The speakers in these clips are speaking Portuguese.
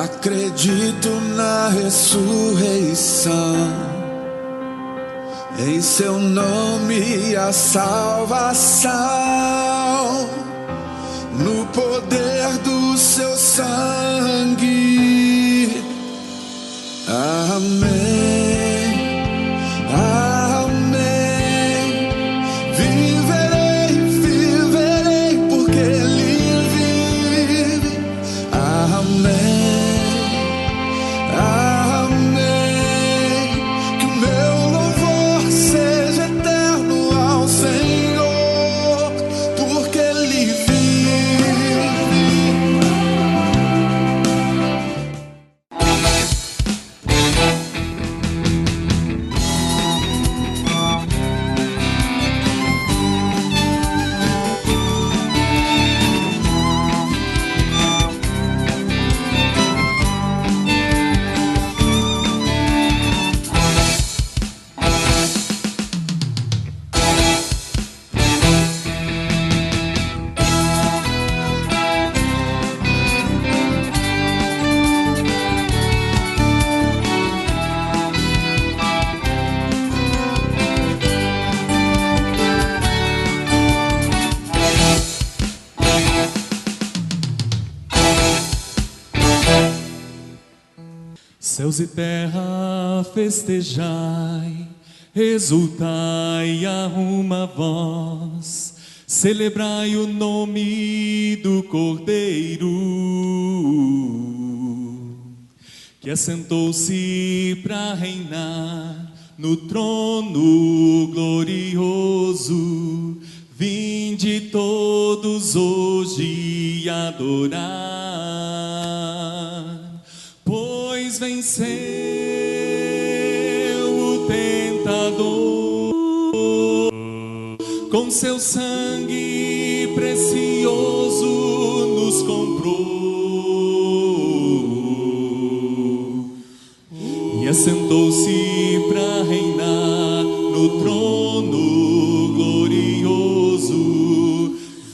Acredito na ressurreição, em seu nome a salvação, no poder do seu sangue. Amém, amém. Viverei, viverei, porque Ele vive. Amém. Céus e terra festejai, exultai a uma voz, celebrai o nome do Cordeiro, que assentou-se para reinar no trono glorioso. Vinde todos hoje adorar, pois venceu o tentador, com seu sangue precioso nos comprou, e assentou-se para reinar no trono glorioso.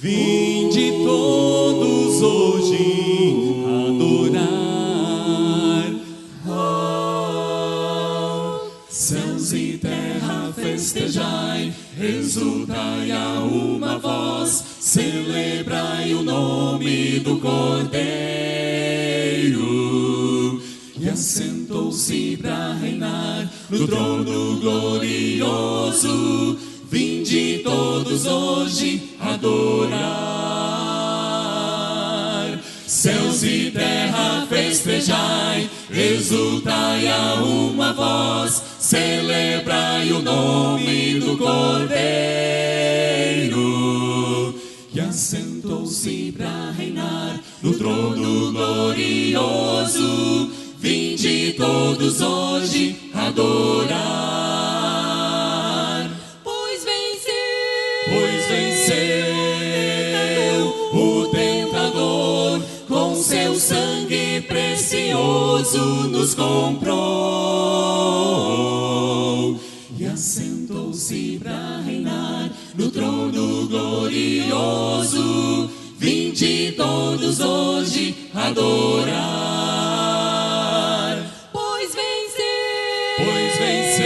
Vinde todos hoje adorar. Céus e terra festejai, exultai a uma voz, celebrai o nome do Cordeiro, que assentou-se para reinar no trono glorioso. Vinde todos hoje adorar. Céus e terra festejai, exultai a uma voz, celebrai o nome do Cordeiro, que assentou-se para reinar no trono glorioso. Vinde todos hoje adorar. Pois venceu o tentador, com seu sangue precioso nos comprou, e assentou-se para reinar no trono glorioso. Vinde todos hoje adorar. Pois venceu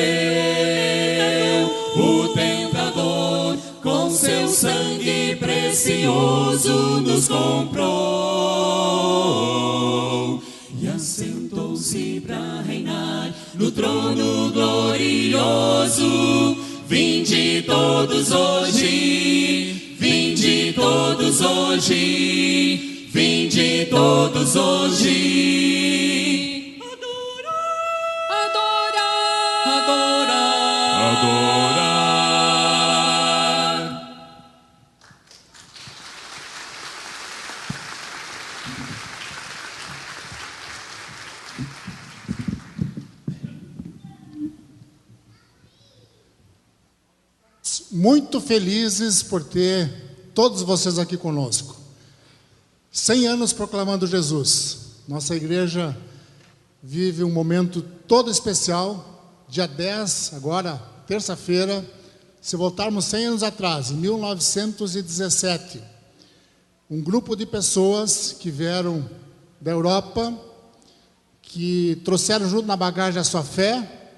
o tentador, com seu sangue precioso nos comprou, e assentou-se para reinar no trono glorioso. Vinde todos hoje, vinde todos hoje, vinde todos hoje. Adorar. Muito felizes por ter todos vocês aqui conosco. 100 anos proclamando Jesus. Nossa igreja vive um momento todo especial. Dia 10, agora, terça-feira, se voltarmos 100 anos atrás, em 1917, um grupo de pessoas que vieram da Europa que trouxeram junto na bagagem a sua fé,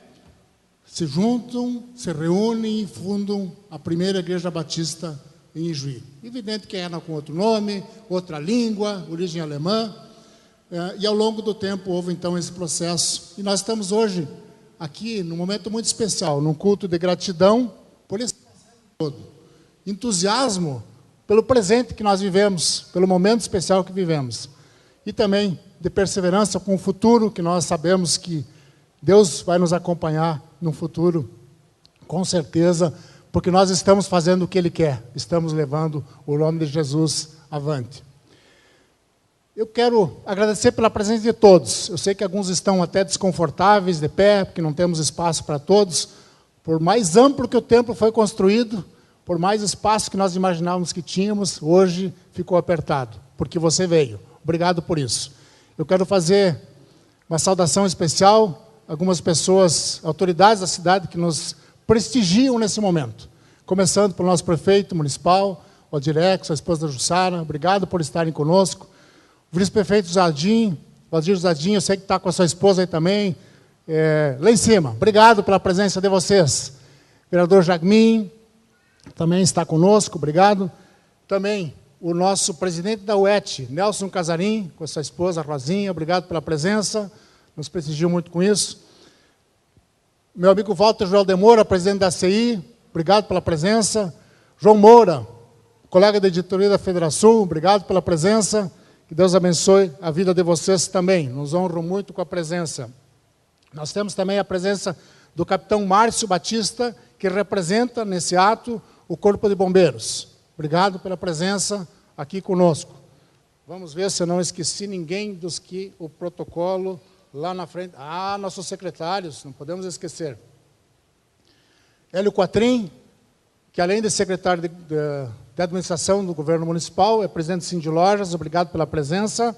se juntam, se reúnem e fundam a primeira Igreja Batista em Ijuí. Evidente que era com outro nome, outra língua, origem alemã, e ao longo do tempo houve então esse processo. E nós estamos hoje aqui num momento muito especial, num culto de gratidão por esse todo. Entusiasmo pelo presente que nós vivemos, pelo momento especial que vivemos. E também de perseverança com o futuro, que nós sabemos que Deus vai nos acompanhar no futuro, com certeza, porque nós estamos fazendo o que Ele quer, estamos levando o nome de Jesus avante. Eu quero agradecer pela presença de todos. Eu sei que alguns estão até desconfortáveis de pé, porque não temos espaço para todos. Por mais amplo que o templo foi construído, por mais espaço que nós imaginávamos que tínhamos, hoje ficou apertado, porque você veio. Obrigado por isso. Eu quero fazer uma saudação especial a algumas pessoas, autoridades da cidade que nos prestigiam nesse momento. Começando pelo nosso prefeito municipal, o Direco, sua esposa Jussara, obrigado por estarem conosco. O vice-prefeito Jardim, Valdir Jardim, eu sei que está com a sua esposa aí também, lá em cima. Obrigado pela presença de vocês. Vereador Jagmin também está conosco, obrigado. Também o nosso presidente da UET, Nelson Casarim, com a sua esposa Rosinha, obrigado pela presença, nos prestigiam muito com isso. Meu amigo Walter Joel de Moura, presidente da CI, obrigado pela presença. João Moura, colega da editoria da Federação, obrigado pela presença. Que Deus abençoe a vida de vocês também. Nos honram muito com a presença. Nós temos também a presença do capitão Márcio Batista, que representa nesse ato o Corpo de Bombeiros. Obrigado pela presença aqui conosco. Vamos ver se eu não esqueci ninguém dos que o protocolo lá na frente. Nossos secretários, não podemos esquecer. Hélio Quatrim, que além de secretário de administração do governo municipal, é presidente do Cindy Lojas, obrigado pela presença.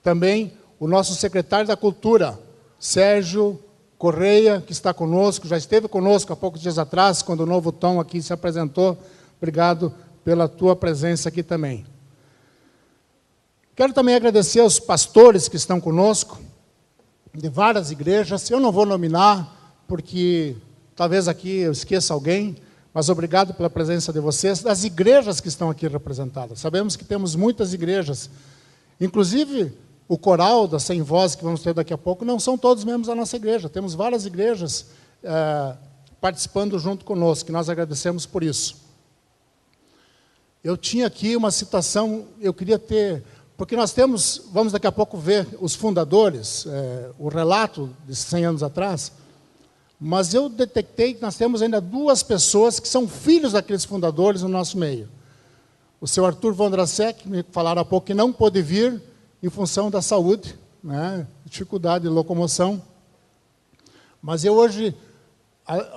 Também o nosso secretário da Cultura, Sérgio Correia, que está conosco, já esteve conosco há poucos dias atrás, quando o Novo Tom aqui se apresentou. Obrigado pela tua presença aqui também. Quero também agradecer aos pastores que estão conosco, de várias igrejas. Eu não vou nominar, porque talvez aqui eu esqueça alguém, mas obrigado pela presença de vocês, das igrejas que estão aqui representadas. Sabemos que temos muitas igrejas, inclusive o coral da Sem Voz, que vamos ter daqui a pouco, não são todos membros da nossa igreja. Temos várias igrejas participando junto conosco, que nós agradecemos por isso. Eu tinha aqui uma citação, eu queria ter, porque nós temos, vamos daqui a pouco ver os fundadores, o relato de 100 anos atrás, mas eu detectei que nós temos ainda duas pessoas que são filhos daqueles fundadores no nosso meio. O seu Arthur Vondrasek, me falaram há pouco que não pôde vir em função da saúde, né, dificuldade de locomoção. Mas eu hoje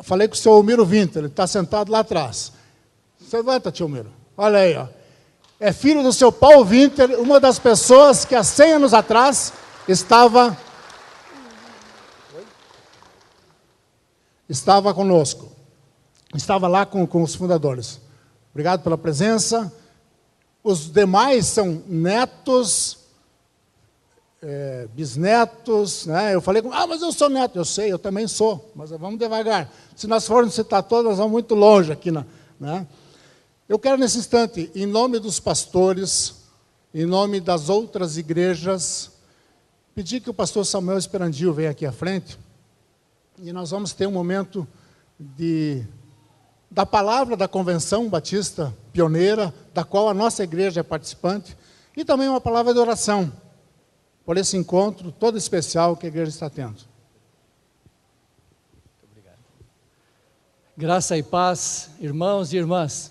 falei com o seu Almiro Vinter, ele está sentado lá atrás. Você levanta, tio Almiro. Olha aí, ó. É filho do seu Paulo Vinter, uma das pessoas que há 100 anos atrás estava conosco, estava lá com os fundadores. Obrigado pela presença. Os demais são netos, bisnetos, né? Eu falei, mas eu sou neto. Eu sei, eu também sou, mas vamos devagar. Se nós formos citar todos, nós vamos muito longe aqui, né? Eu quero, nesse instante, em nome dos pastores, em nome das outras igrejas, pedir que o pastor Samuel Esperandio venha aqui à frente, e nós vamos ter um momento da palavra da Convenção Batista Pioneira, da qual a nossa igreja é participante, e também uma palavra de oração, por esse encontro todo especial que a igreja está tendo. Muito obrigado. Graça e paz, irmãos e irmãs.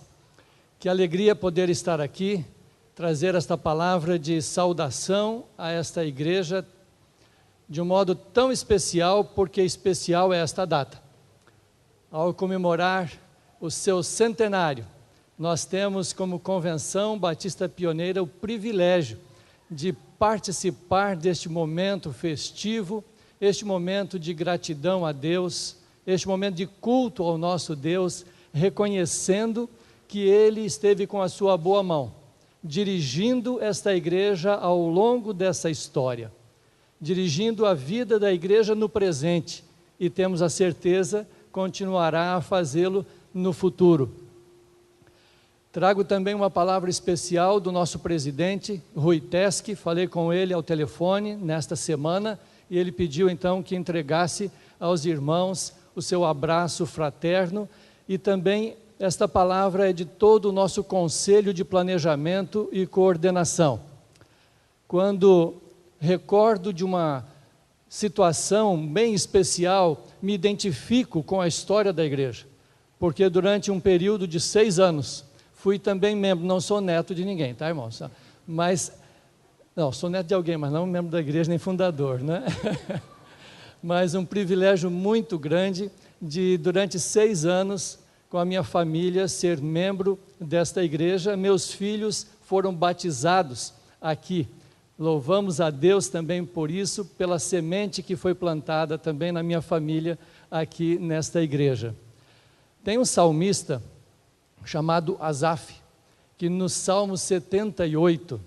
Que alegria poder estar aqui, trazer esta palavra de saudação a esta igreja, de um modo tão especial, porque especial é esta data. Ao comemorar o seu centenário, nós temos como Convenção Batista Pioneira o privilégio de participar deste momento festivo, este momento de gratidão a Deus, este momento de culto ao nosso Deus, reconhecendo que Ele esteve com a sua boa mão, dirigindo esta igreja ao longo dessa história. dirigindo a vida da igreja no presente e temos a certeza continuará a fazê-lo no futuro. Trago também uma palavra especial do nosso presidente, Rui Teschi. Falei com ele ao telefone nesta semana e ele pediu então que entregasse aos irmãos o seu abraço fraterno, e também esta palavra é de todo o nosso Conselho de Planejamento e Coordenação. Quando recordo de uma situação bem especial, me identifico com a história da igreja, porque durante um período de 6 anos, fui também membro, não sou neto de ninguém, tá, irmãos? Mas, não, sou neto de alguém, mas não membro da igreja nem fundador, né? Mas um privilégio muito grande de, durante 6 anos, com a minha família, ser membro desta igreja. Meus filhos foram batizados aqui. Louvamos a Deus também por isso, pela semente que foi plantada também na minha família aqui nesta igreja. Tem um salmista chamado Asaf, que no Salmo 78,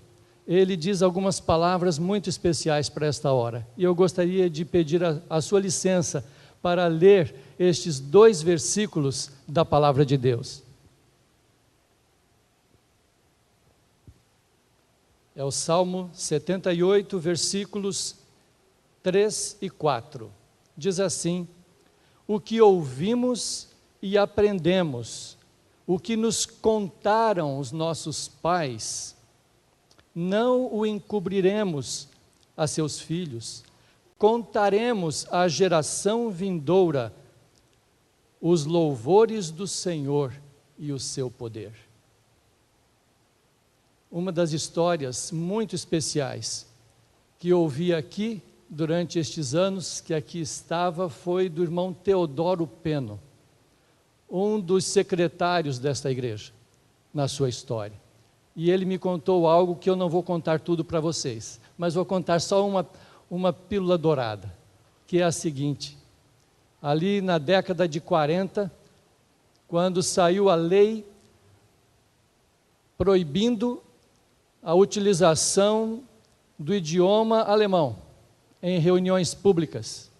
ele diz algumas palavras muito especiais para esta hora. E eu gostaria de pedir a sua licença para ler estes 2 versículos da palavra de Deus. É o Salmo 78, versículos 3 e 4. Diz assim: o que ouvimos e aprendemos, o que nos contaram os nossos pais, não o encobriremos a seus filhos, contaremos à geração vindoura os louvores do Senhor e o seu poder. Uma das histórias muito especiais que eu ouvi aqui durante estes anos que aqui estava foi do irmão Teodoro Peno, um dos secretários desta igreja, na sua história. E ele me contou algo que eu não vou contar tudo para vocês, mas vou contar só uma pílula dourada, que é a seguinte: ali na década de 40, quando saiu a lei proibindo a utilização do idioma alemão em reuniões públicas,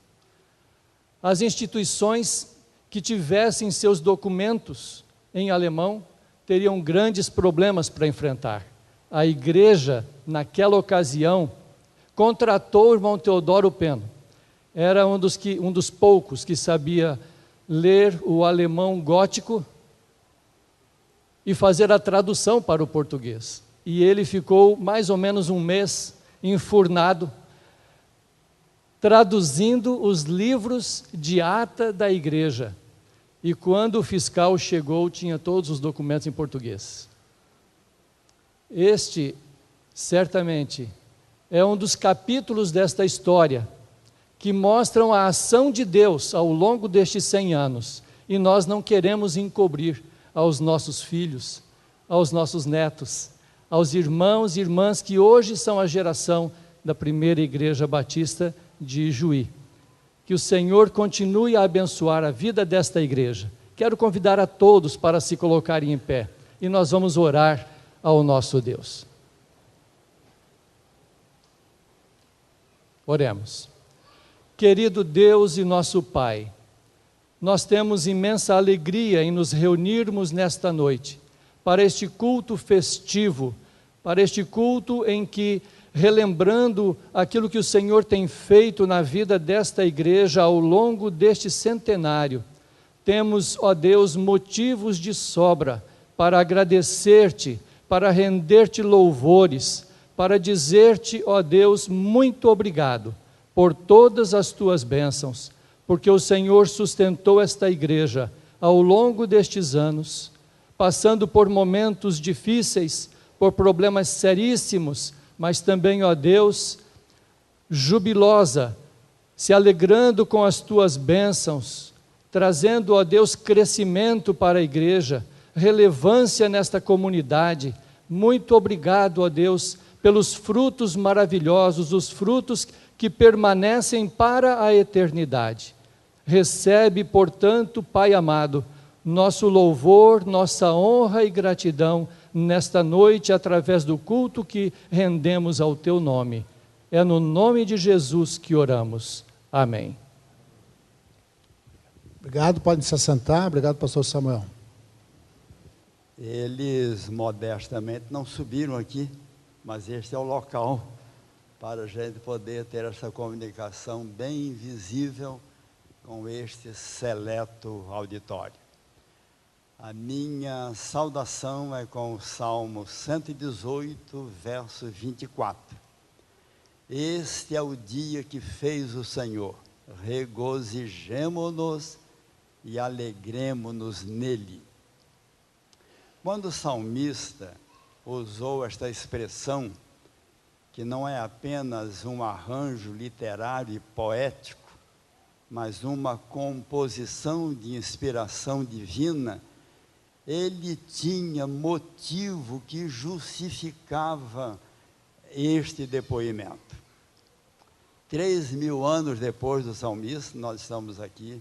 as instituições que tivessem seus documentos em alemão teriam grandes problemas para enfrentar. A igreja, naquela ocasião, contratou o irmão Teodoro Peno. Era um dos poucos que sabia ler o alemão gótico e fazer a tradução para o português. E ele ficou mais ou menos um mês enfurnado, traduzindo os livros de ata da igreja. E quando o fiscal chegou, tinha todos os documentos em português. Este, certamente, é um dos capítulos desta história que mostram a ação de Deus ao longo destes 100 anos. E nós não queremos encobrir aos nossos filhos, aos nossos netos, aos irmãos e irmãs que hoje são a geração da primeira igreja batista de Juí. Que o Senhor continue a abençoar a vida desta igreja. Quero convidar a todos para se colocarem em pé e nós vamos orar ao nosso Deus. Oremos. Querido Deus e nosso Pai, nós temos imensa alegria em nos reunirmos nesta noite para este culto festivo, para este culto em que, relembrando aquilo que o Senhor tem feito na vida desta igreja ao longo deste centenário, temos, ó Deus, motivos de sobra para agradecer-te, para render-te louvores, para dizer-te, ó Deus, muito obrigado por todas as tuas bênçãos, porque o Senhor sustentou esta igreja ao longo destes anos, passando por momentos difíceis, por problemas seríssimos, mas também, ó Deus, jubilosa, se alegrando com as tuas bênçãos, trazendo, ó Deus, crescimento para a igreja, relevância nesta comunidade. Muito obrigado, ó Deus, pelos frutos maravilhosos, os frutos que permanecem para a eternidade. Recebe, portanto, Pai amado, nosso louvor, nossa honra e gratidão nesta noite, através do culto que rendemos ao teu nome. É no nome de Jesus que oramos. Amém. Obrigado, podem se assentar. Obrigado, pastor Samuel. Eles modestamente não subiram aqui, mas este é o local para a gente poder ter essa comunicação bem visível com este seleto auditório. A minha saudação é com o Salmo 118, verso 24. Este é o dia que fez o Senhor, regozijemo-nos e alegremo-nos nele. Quando o salmista usou esta expressão, que não é apenas um arranjo literário e poético, mas uma composição de inspiração divina, ele tinha motivo que justificava este depoimento. 3.000 anos depois do salmista, nós estamos aqui,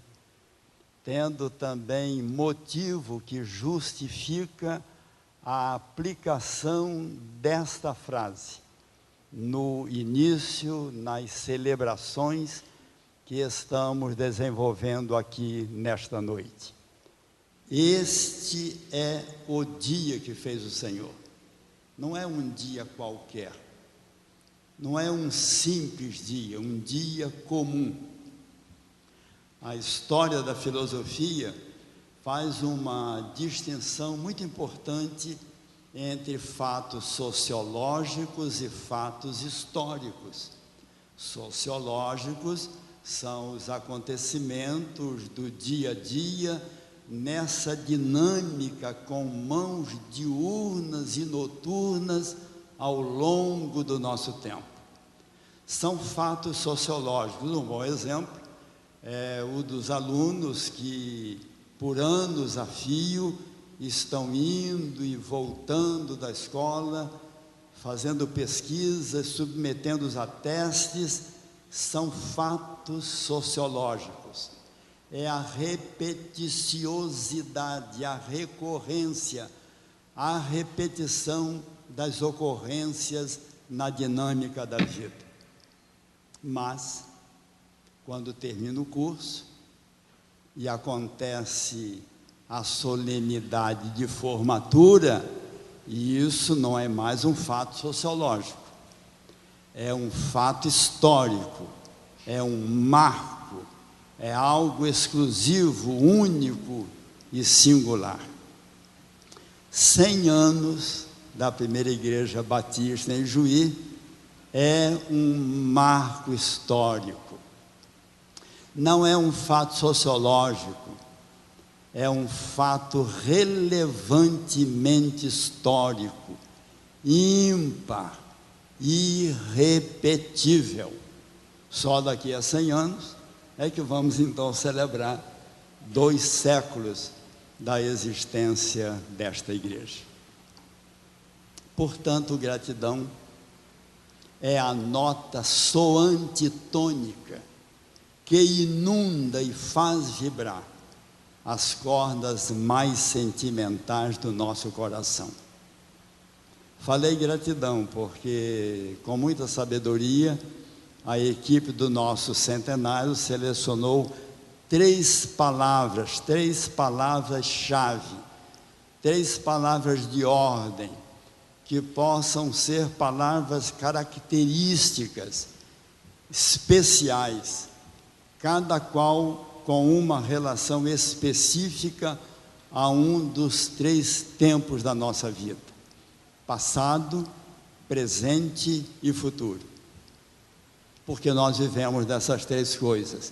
tendo também motivo que justifica a aplicação desta frase no início, nas celebrações que estamos desenvolvendo aqui nesta noite. Este é o dia que fez o Senhor. Não é um dia qualquer, não é um simples dia, um dia comum. A história da filosofia faz uma distinção muito importante entre fatos sociológicos e fatos históricos. Sociológicos são os acontecimentos do dia a dia, nessa dinâmica com mãos diurnas e noturnas ao longo do nosso tempo. São fatos sociológicos. Um bom exemplo é o dos alunos que, por anos a fio, estão indo e voltando da escola, fazendo pesquisas, submetendo-os a testes. São fatos sociológicos. É a repeticiosidade, a recorrência, a repetição das ocorrências na dinâmica da vida. Mas, quando termina o curso e acontece a solenidade de formatura, isso não é mais um fato sociológico, é um fato histórico, é um marco, é algo exclusivo, único e singular. 100 anos da primeira igreja batista em Juí é um marco histórico. Não é um fato sociológico, é um fato relevantemente histórico, ímpar, irrepetível. Só daqui a 100 anos é que vamos então celebrar 2 séculos da existência desta igreja. Portanto, gratidão é a nota soante tônica que inunda e faz vibrar as cordas mais sentimentais do nosso coração. Falei gratidão porque, com muita sabedoria, a equipe do nosso centenário selecionou 3 palavras-chave, 3 palavras de ordem, que possam ser palavras características, especiais, cada qual com uma relação específica a um dos 3 tempos da nossa vida: passado, presente e futuro. Porque nós vivemos dessas 3 coisas.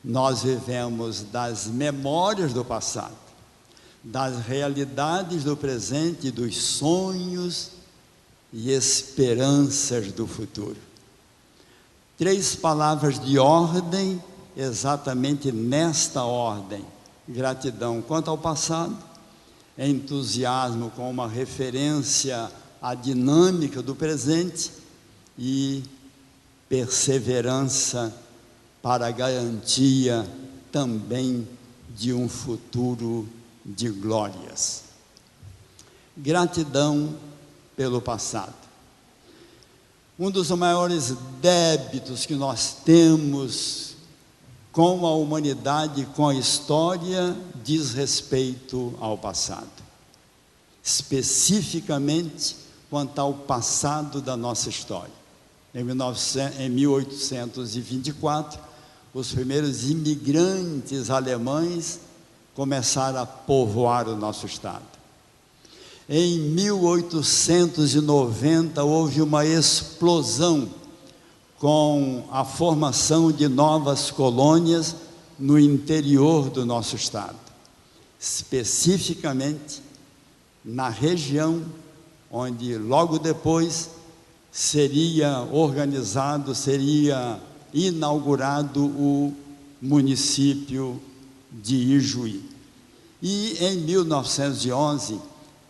Nós vivemos das memórias do passado, das realidades do presente e dos sonhos e esperanças do futuro. 3 palavras de ordem, exatamente nesta ordem: gratidão quanto ao passado, entusiasmo com uma referência à dinâmica do presente e perseverança para a garantia também de um futuro de glórias. Gratidão pelo passado. Um dos maiores débitos que nós temos com a humanidade, com a história, diz respeito ao passado. Especificamente quanto ao passado da nossa história. Em 1824, os primeiros imigrantes alemães começaram a povoar o nosso estado. Em 1890 houve uma explosão com a formação de novas colônias no interior do nosso estado, especificamente na região onde logo depois seria inaugurado o município de Ijuí. E em 1911,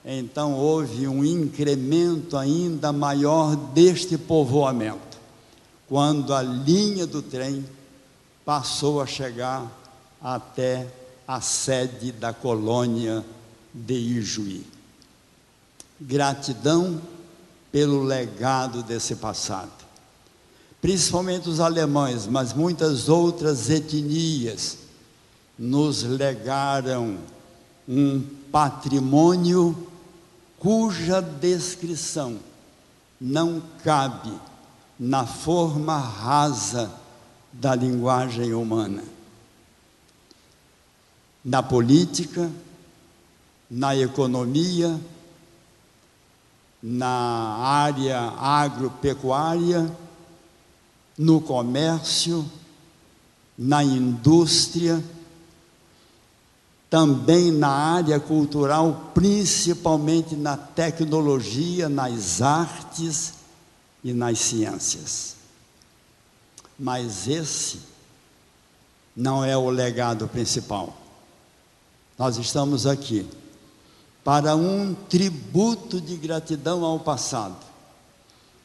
então houve um incremento ainda maior deste povoamento, quando a linha do trem passou a chegar até a sede da colônia de Ijuí. Gratidão pelo legado desse passado. Principalmente os alemães, mas muitas outras etnias nos legaram um patrimônio cuja descrição não cabe na forma rasa da linguagem humana. Na política, na economia, na área agropecuária, no comércio, na indústria, também na área cultural, principalmente na tecnologia, nas artes e nas ciências. Mas esse não é o legado principal. Nós estamos aqui para um tributo de gratidão ao passado,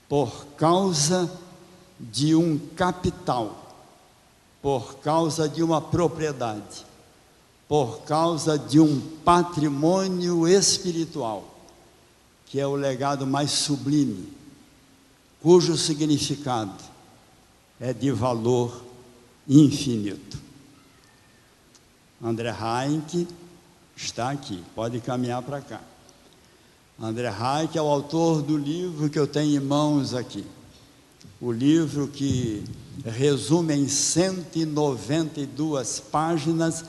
por causa de um capital, por causa de uma propriedade, por causa de um patrimônio espiritual, que é o legado mais sublime, cujo significado é de valor infinito. André Heinck está aqui, pode caminhar para cá. André Heinck é o autor do livro que eu tenho em mãos aqui. O livro que resume em 192 páginas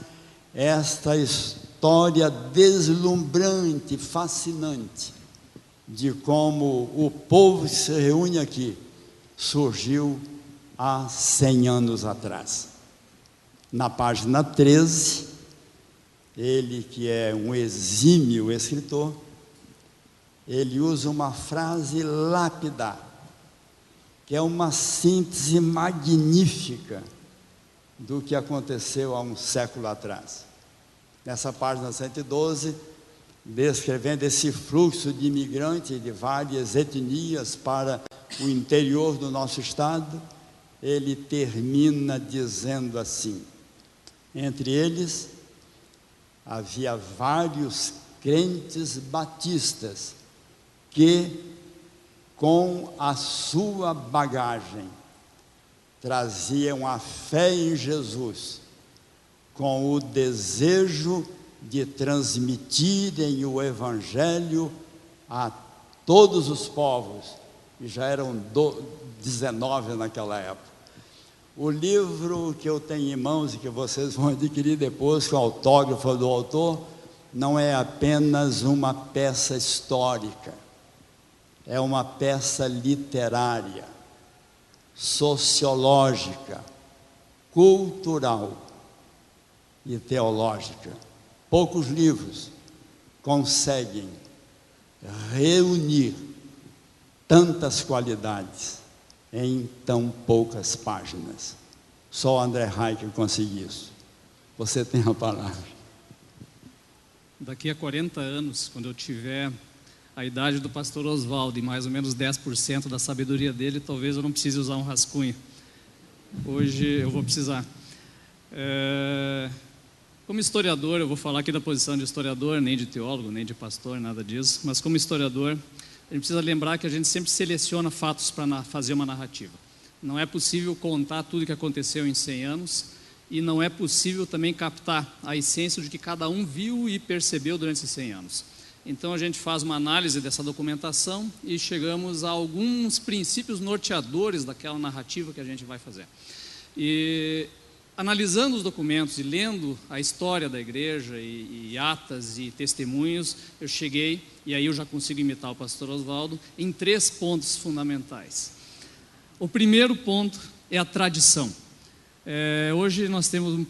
esta história deslumbrante, fascinante, de como o povo que se reúne aqui surgiu há 100 anos atrás. Na página 13, ele que é um exímio escritor, ele usa uma frase lapidar, que é uma síntese magnífica do que aconteceu há um século atrás. Nessa página 112, descrevendo esse fluxo de imigrantes de várias etnias para o interior do nosso estado, ele termina dizendo assim: entre eles havia vários crentes batistas que, com a sua bagagem, traziam a fé em Jesus, com o desejo de transmitirem o Evangelho a todos os povos, e já eram 19 naquela época. O livro que eu tenho em mãos e que vocês vão adquirir depois, com o autógrafo do autor, não é apenas uma peça histórica, é uma peça literária, sociológica, cultural e teológica. Poucos livros conseguem reunir tantas qualidades em tão poucas páginas. Só André Heinck conseguiu isso. Você tem a palavra. Daqui a 40 anos, quando eu tiver a idade do pastor Oswaldo e mais ou menos 10% da sabedoria dele, talvez eu não precise usar um rascunho. Hoje eu vou precisar. Como historiador, eu vou falar aqui da posição de historiador, nem de teólogo, nem de pastor, nada disso, mas como historiador, a gente precisa lembrar que a gente sempre seleciona fatos para fazer uma narrativa. Não é possível contar tudo o que aconteceu em 100 anos e não é possível também captar a essência de que cada um viu e percebeu durante esses 100 anos. Então a gente faz uma análise dessa documentação e chegamos a alguns princípios norteadores daquela narrativa que a gente vai fazer. E analisando os documentos e lendo a história da igreja e atas e testemunhos, eu cheguei, e aí eu já consigo imitar o pastor Osvaldo, em 3 pontos fundamentais. O primeiro ponto é a tradição. Hoje nós temos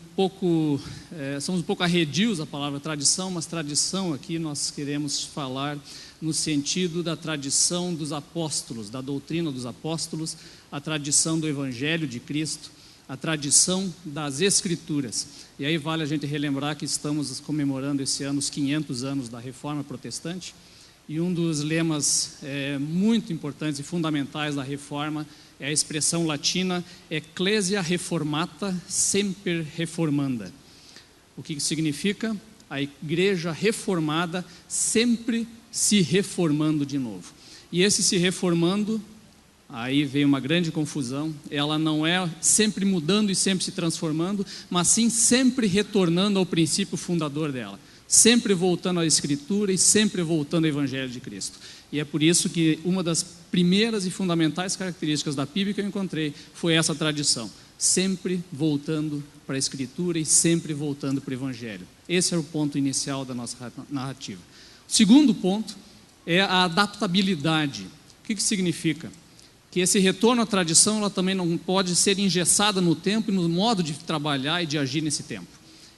somos um pouco arredios à palavra tradição, mas tradição aqui nós queremos falar no sentido da tradição dos apóstolos, da doutrina dos apóstolos, a tradição do Evangelho de Cristo, a tradição das Escrituras. E aí vale a gente relembrar que estamos comemorando esse ano os 500 anos da Reforma Protestante, e um dos lemas muito importantes e fundamentais da Reforma é a expressão latina Ecclesia Reformata Semper Reformanda. O que significa? A igreja reformada sempre se reformando de novo. E esse se reformando, aí veio uma grande confusão, ela não é sempre mudando e sempre se transformando, mas sim sempre retornando ao princípio fundador dela, sempre voltando à Escritura e sempre voltando ao Evangelho de Cristo. E é por isso que uma das primeiras e fundamentais características da PIB que eu encontrei foi essa tradição, sempre voltando para a Escritura e sempre voltando para o Evangelho. Esse é o ponto inicial da nossa narrativa. O segundo ponto é a adaptabilidade. O que significa? Que esse retorno à tradição ela também não pode ser engessada no tempo e no modo de trabalhar e de agir nesse tempo.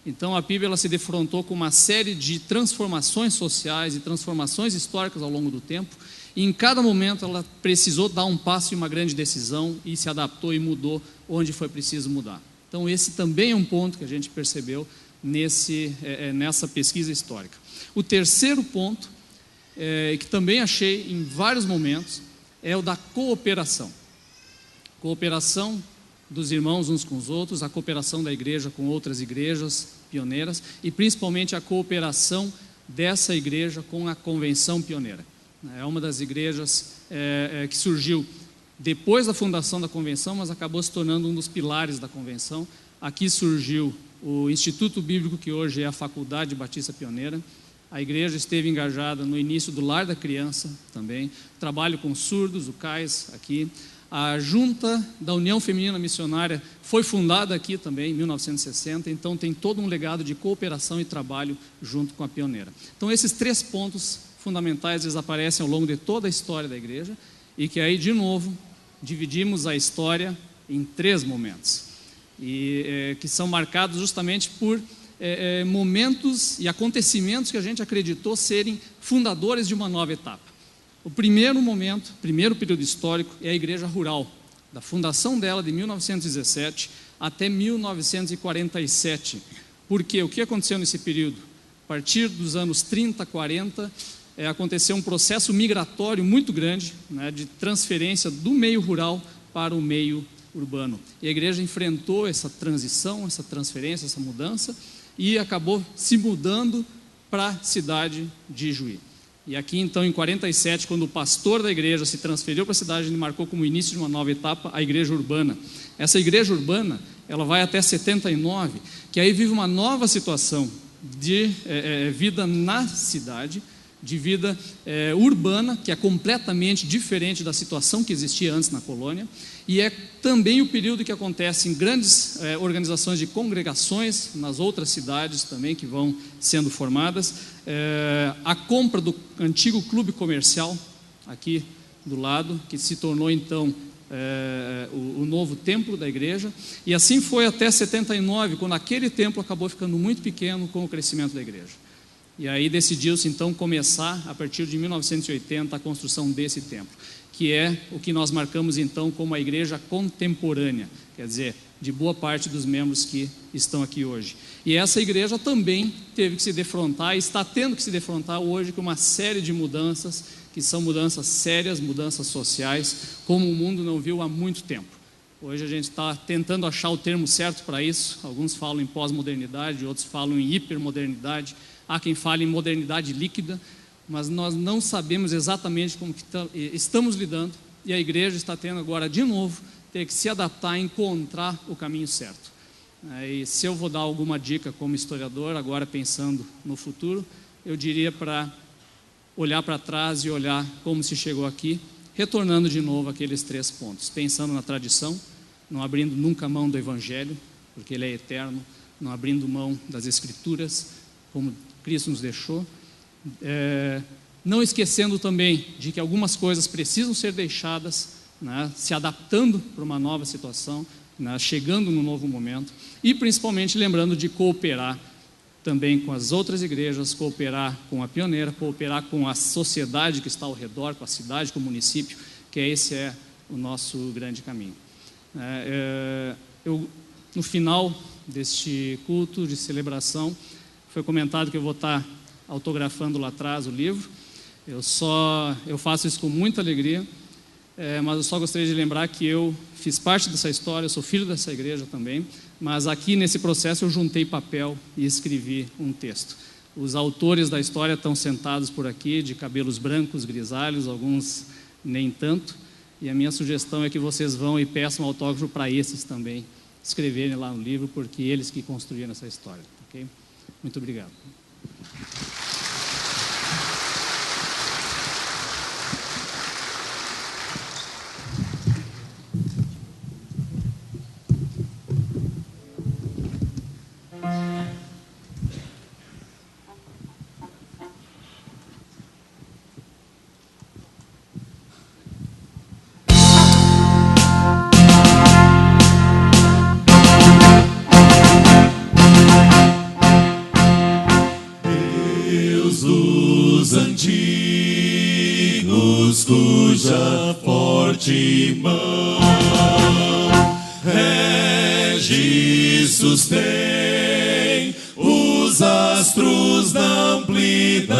Então a PIB ela se defrontou com uma série de transformações sociais e transformações históricas ao longo do tempo, e em cada momento ela precisou dar um passo e uma grande decisão e se adaptou e mudou onde foi preciso mudar. Então esse também é um ponto que a gente percebeu nessa pesquisa histórica. O terceiro ponto, que também achei em vários momentos, é o da cooperação. Cooperação dos irmãos uns com os outros, a cooperação da igreja com outras igrejas pioneiras e principalmente a cooperação dessa igreja com a Convenção Pioneira. É uma das igrejas que surgiu depois da fundação da Convenção, mas acabou se tornando um dos pilares da Convenção. Aqui surgiu o Instituto Bíblico, que hoje é a Faculdade Batista Pioneira. A igreja esteve engajada no início do Lar da Criança também, trabalho com surdos, o CAIS aqui. A Junta da União Feminina Missionária foi fundada aqui também em 1960, então tem todo um legado de cooperação e trabalho junto com a pioneira. Então esses 3 pontos fundamentais eles aparecem ao longo de toda a história da igreja e que aí de novo dividimos a história em 3 momentos e que são marcados justamente por momentos e acontecimentos que a gente acreditou serem fundadores de uma nova etapa. O primeiro momento, primeiro período histórico é a igreja rural, da fundação dela de 1917 até 1947. Por quê? O que aconteceu nesse período? A partir dos anos 30, 40, aconteceu um processo migratório muito grande, né, de transferência do meio rural para o meio urbano. E a igreja enfrentou essa transição, essa transferência, essa mudança e acabou se mudando para a cidade de Juí. E aqui então em 47, quando o pastor da igreja se transferiu para a cidade, ele marcou como início de uma nova etapa a igreja urbana. Essa igreja urbana, ela vai até 79, que aí vive uma nova situação de vida na cidade, de vida urbana, que é completamente diferente da situação que existia antes na colônia, e é também o período que acontece em grandes organizações de congregações nas outras cidades também que vão sendo formadas, a compra do antigo clube comercial aqui do lado, que se tornou então o novo templo da igreja, e assim foi até 79, quando aquele templo acabou ficando muito pequeno com o crescimento da igreja. E aí decidiu-se então começar, a partir de 1980, a construção desse templo, que é o que nós marcamos então como a igreja contemporânea, quer dizer, de boa parte dos membros que estão aqui hoje. E essa igreja também teve que se defrontar, e está tendo que se defrontar hoje com uma série de mudanças, que são mudanças sérias, mudanças sociais, como o mundo não viu há muito tempo. Hoje a gente está tentando achar o termo certo para isso, alguns falam em pós-modernidade, outros falam em hipermodernidade, há quem fale em modernidade líquida, mas nós não sabemos exatamente como que estamos lidando, e a igreja está tendo agora, de novo, ter que se adaptar e encontrar o caminho certo. E se eu vou dar alguma dica como historiador, agora pensando no futuro, eu diria para olhar para trás e olhar como se chegou aqui, retornando de novo aqueles 3 pontos, pensando na tradição, não abrindo nunca mão do Evangelho, porque ele é eterno, não abrindo mão das Escrituras, como Cristo nos deixou, não esquecendo também de que algumas coisas precisam ser deixadas, né, se adaptando para uma nova situação, né, chegando num novo momento, e principalmente lembrando de cooperar também com as outras igrejas, cooperar com a pioneira, cooperar com a sociedade que está ao redor, com a cidade, com o município, que esse é o nosso grande caminho. No final deste culto de celebração, foi comentado que eu vou estar autografando lá atrás o livro. Eu faço isso com muita alegria, mas eu só gostaria de lembrar que eu fiz parte dessa história, eu sou filho dessa igreja também, mas aqui nesse processo eu juntei papel e escrevi um texto. Os autores da história estão sentados por aqui, de cabelos brancos, grisalhos, alguns nem tanto, e a minha sugestão é que vocês vão e peçam autógrafo para esses também, escreverem lá no livro, porque eles que construíram essa história, ok? Muito obrigado. Cuja forte mão rege e sustém os astros da amplidão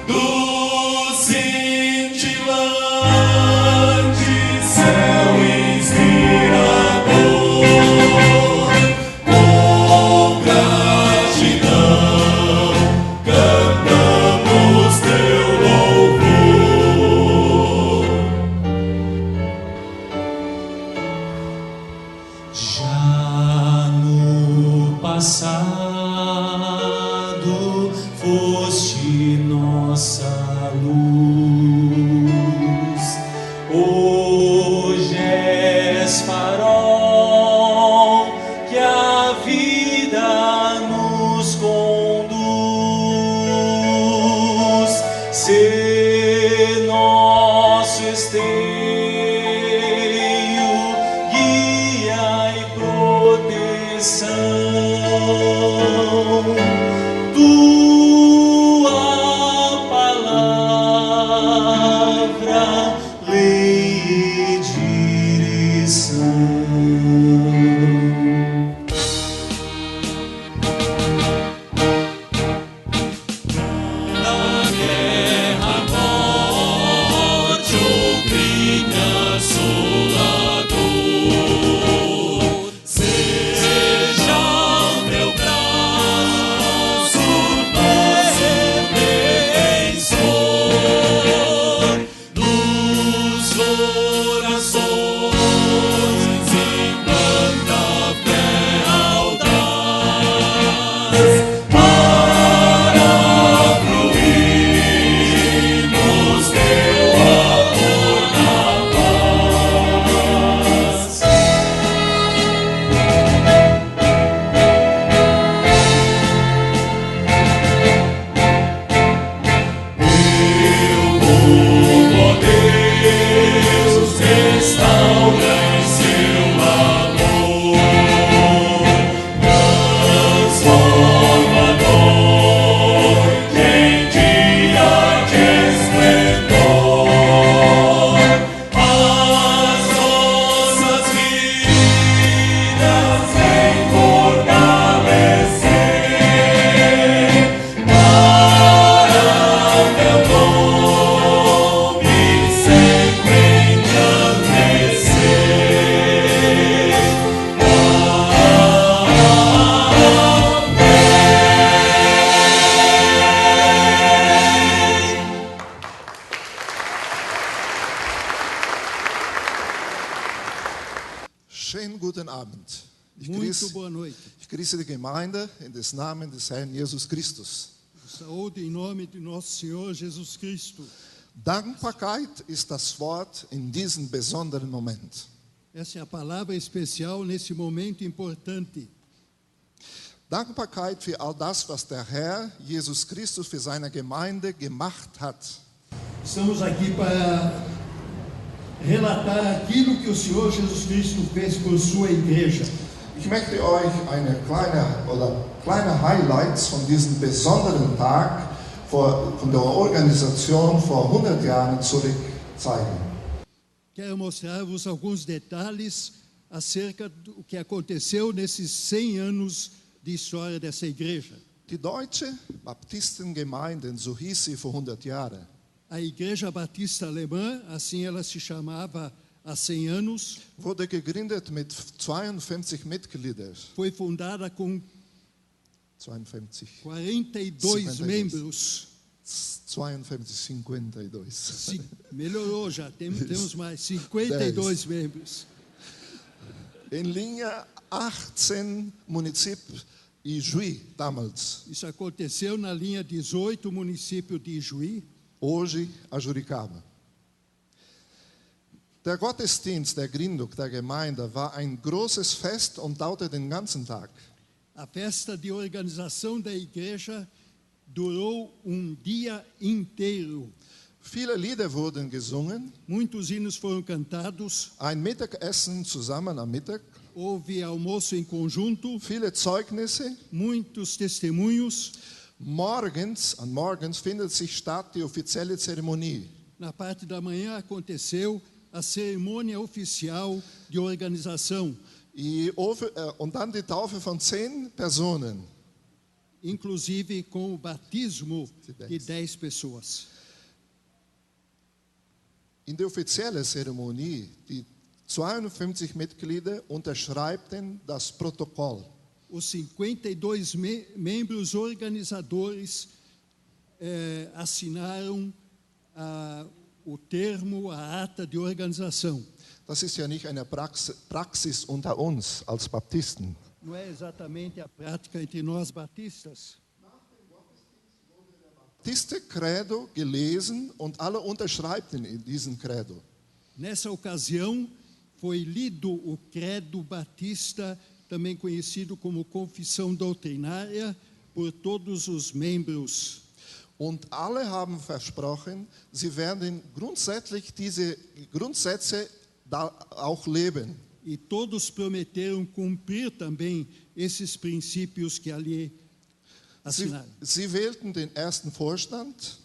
do cintilante céu inspirador. Com gratidão cantamos teu passado foste nossa luz, hoje és farol que a vida nos conduz, se nosso esteio, guia e proteção. Tua palavra, lei e direção. Na guerra, morte ou crime, Schönen guten Abend. Muito boa noite. Ich grüße die Gemeinde in des Namen des Herrn Jesus Christus. Saúde em nome de nosso Senhor Jesus Cristo. Dankbarkeit ist das Wort in diesem besonderen Moment. Essa é a palavra especial nesse momento importante. Dankbarkeit für all das, was der Herr Jesus Christus für seine Gemeinde gemacht hat. Estamos aqui para relatar aquilo que o Senhor Jesus Cristo fez por sua igreja. Ich möchte euch kleine Highlights von diesem besonderen Tag von der Organisation vor 100 Jahren zurück zeigen. Quero mostrar-vos alguns detalhes acerca do que aconteceu nesses 100 anos de história dessa igreja. Die Deutsche Baptistengemeinde, so hieß sie vor 100 Jahren, A Igreja Batista Alemã, assim ela se chamava há 100 anos, wurde gegründet mit 52 Mitgliedern. foi fundada com 52. 42 membros. 52, 52. Melhorou já, temos mais 52 membros. In linha 18 Municipien Ijuí, damals. Isso aconteceu na linha 18, município de Ijuí. Hoje, a Juricaba. Der Gottesdienst der Gründung der Gemeinde war ein großes Fest und dauerte den ganzen Tag. A festa de organização da igreja durou dia inteiro. Viele Lieder wurden gesungen, Muitos hinos foram cantados, ein Mittagessen zusammen am Mittag, houve almoço em conjunto, viele Zeugnisse. muitos testemunhos. Morgens findet sich statt die offizielle Zeremonie. Na parte da manhã aconteceu a cerimônia oficial de organização, Und dann die Taufe von 10 Personen. inclusive com o batismo de 10 pessoas. In der offiziellen Zeremonie, die 52 Mitglieder unterschreibten das Protokoll. Os 52 membros organizadores assinaram o termo, a ata de organização. Das ist ja nicht eine Praxis unter uns als Baptisten. Não é exatamente a prática entre nós batistas. Baptiste Credo gelesen und alle unterschreibten in diesem Credo. Nessa ocasião, foi lido o Credo Batista, também conhecido como Confissão Doutrinária, por todos os membros. Und alle haben versprochen, sie werden grundsätzlich diese Grundsätze da auch leben. E todos prometeram cumprir também esses princípios que ali assinaram. Sie wählten den ersten Vorstand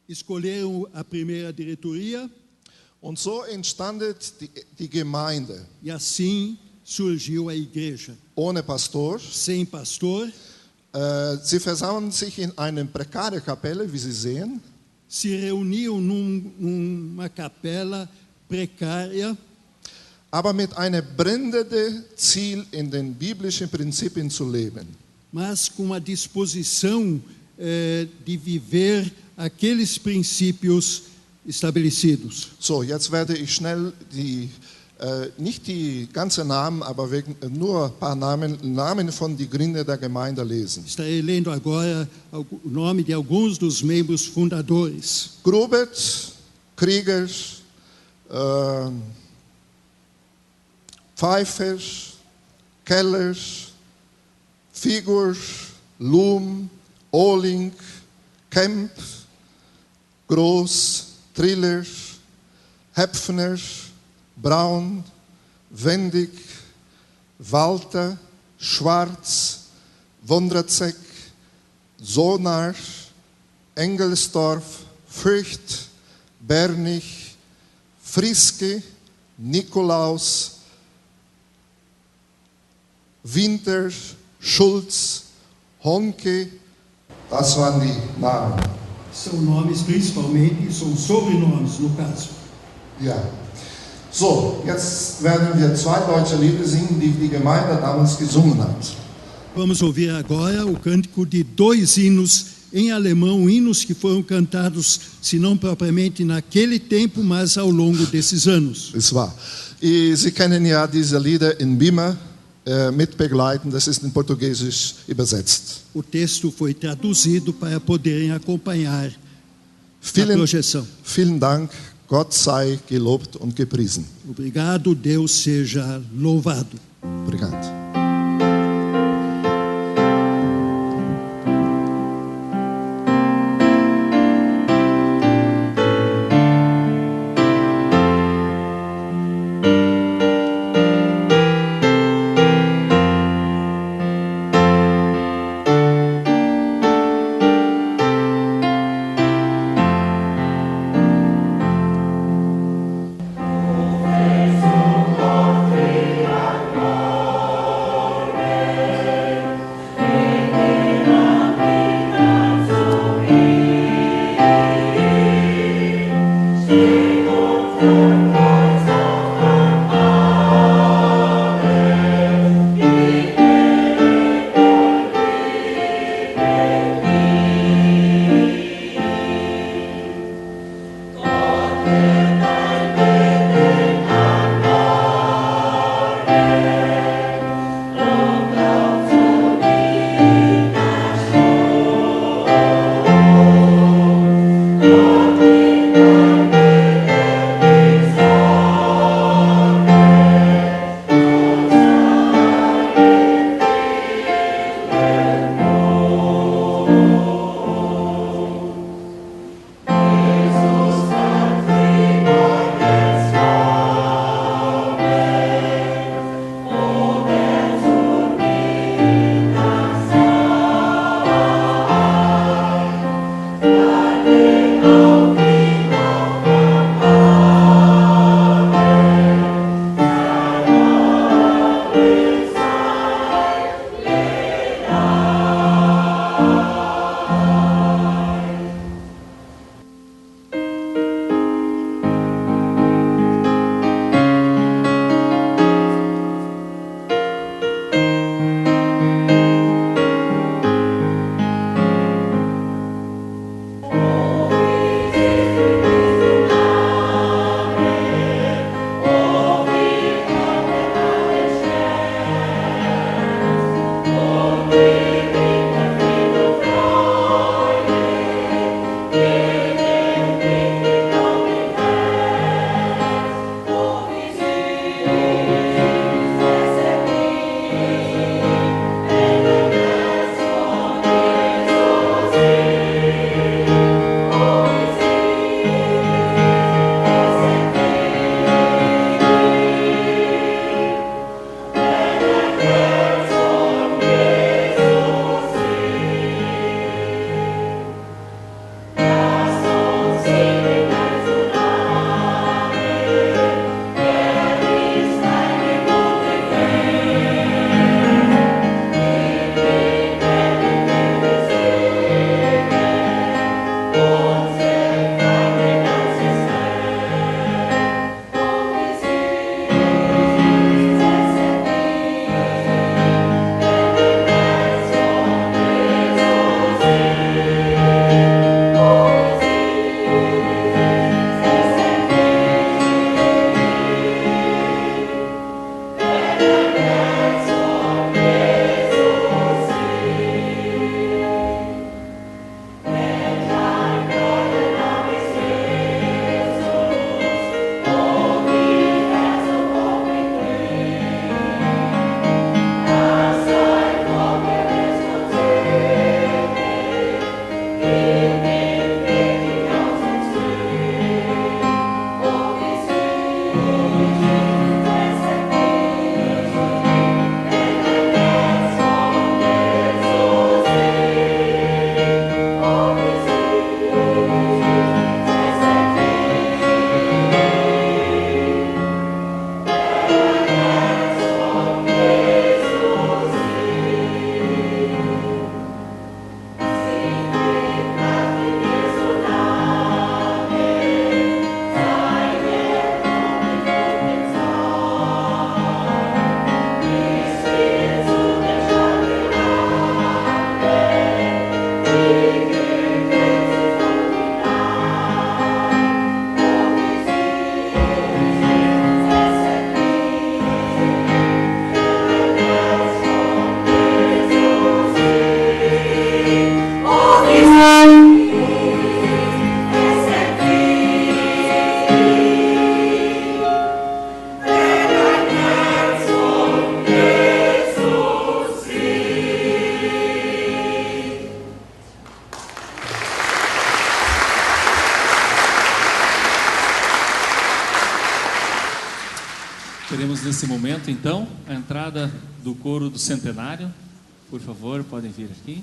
Escolheram a primeira diretoria und so entstand die Gemeinde. e assim surgiu a igreja. Ohne Pastor. Sem pastor, Sie versammeln sich in einer prekären Kapelle, wie Sie sehen. se reuniam numa capela precária, Aber mit einem brennenden Ziel, in den biblischen Prinzipien zu leben. mas com a disposição de viver aqueles princípios estabelecidos. So, jetzt werde ich schnell nicht die ganzen Namen, aber nur ein paar Namen von den Gründern der Gemeinde lesen. Estarei lendo agora o nome de alguns dos membros fundadores. Grubert, Kriegers, Pfeifers, Kellers, Figurs, Lum, Ohling, Kemp, Groß, Trillers, Hepfners, Braun, Wendig, Walter, Schwarz, Wondracek, Sonar, Engelsdorf, Fürcht, Bernich, Friske, Nikolaus, Winter, Schulz, Honke, das waren die Namen. São nomes principalmente, são sobrenomes no caso. Ja. So, jetzt werden wir 2 deutsche Lieder singen, die die Gemeinde damals gesungen hat. Vamos ouvir agora o cântico de 2 hinos em alemão, hinos que foram cantados, se não propriamente naquele tempo, mas ao longo desses anos. Ist wahr. Sie kennen ja diese Lieder in Bima mitbegleiten, das ist in Portugiesisch übersetzt. O texto foi traduzido para poderem acompanhar a projeção. Vielen Dank, Gott sei gelobt und gepriesen. Obrigado, Deus seja louvado. Obrigado. Teremos nesse momento, então, a entrada do coro do centenário. Por favor, podem vir aqui.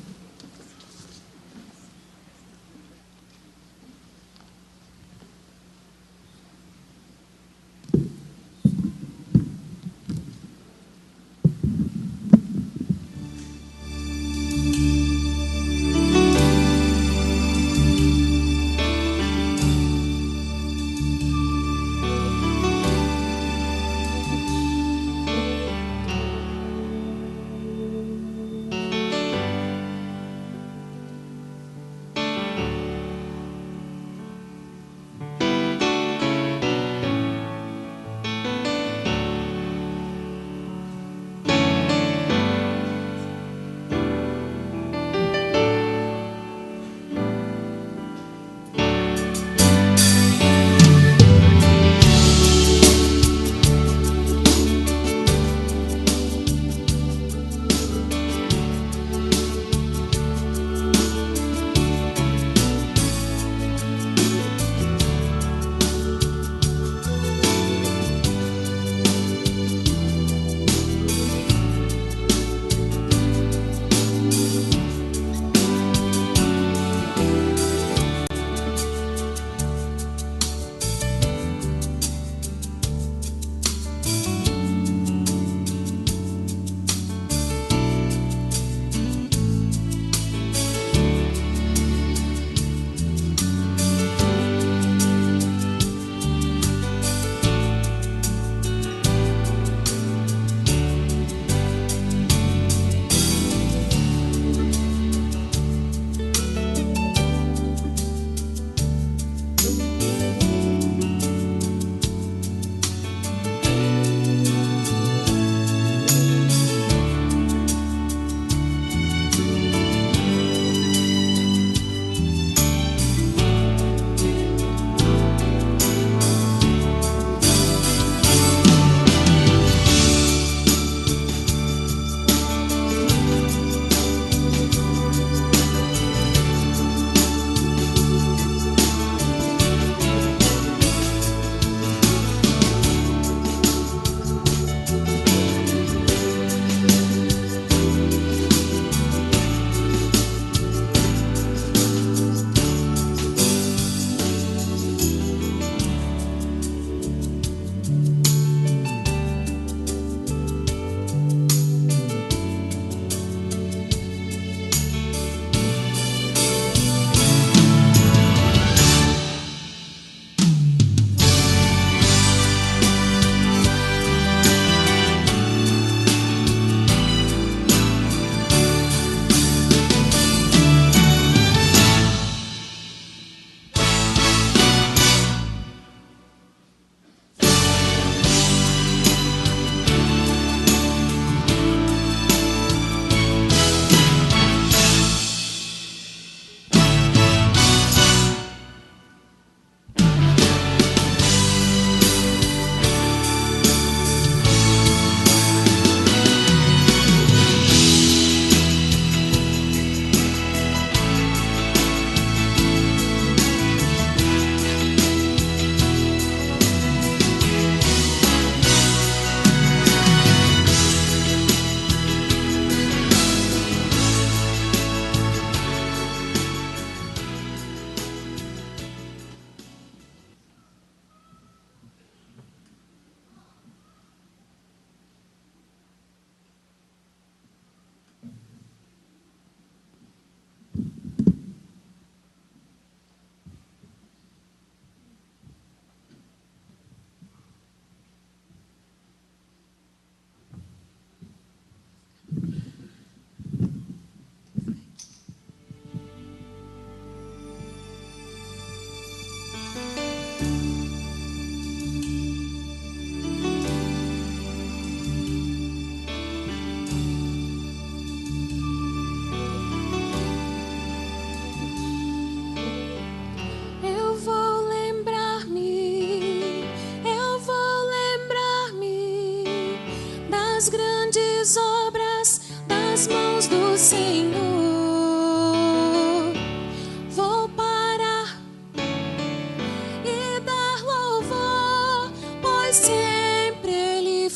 Sempre Ele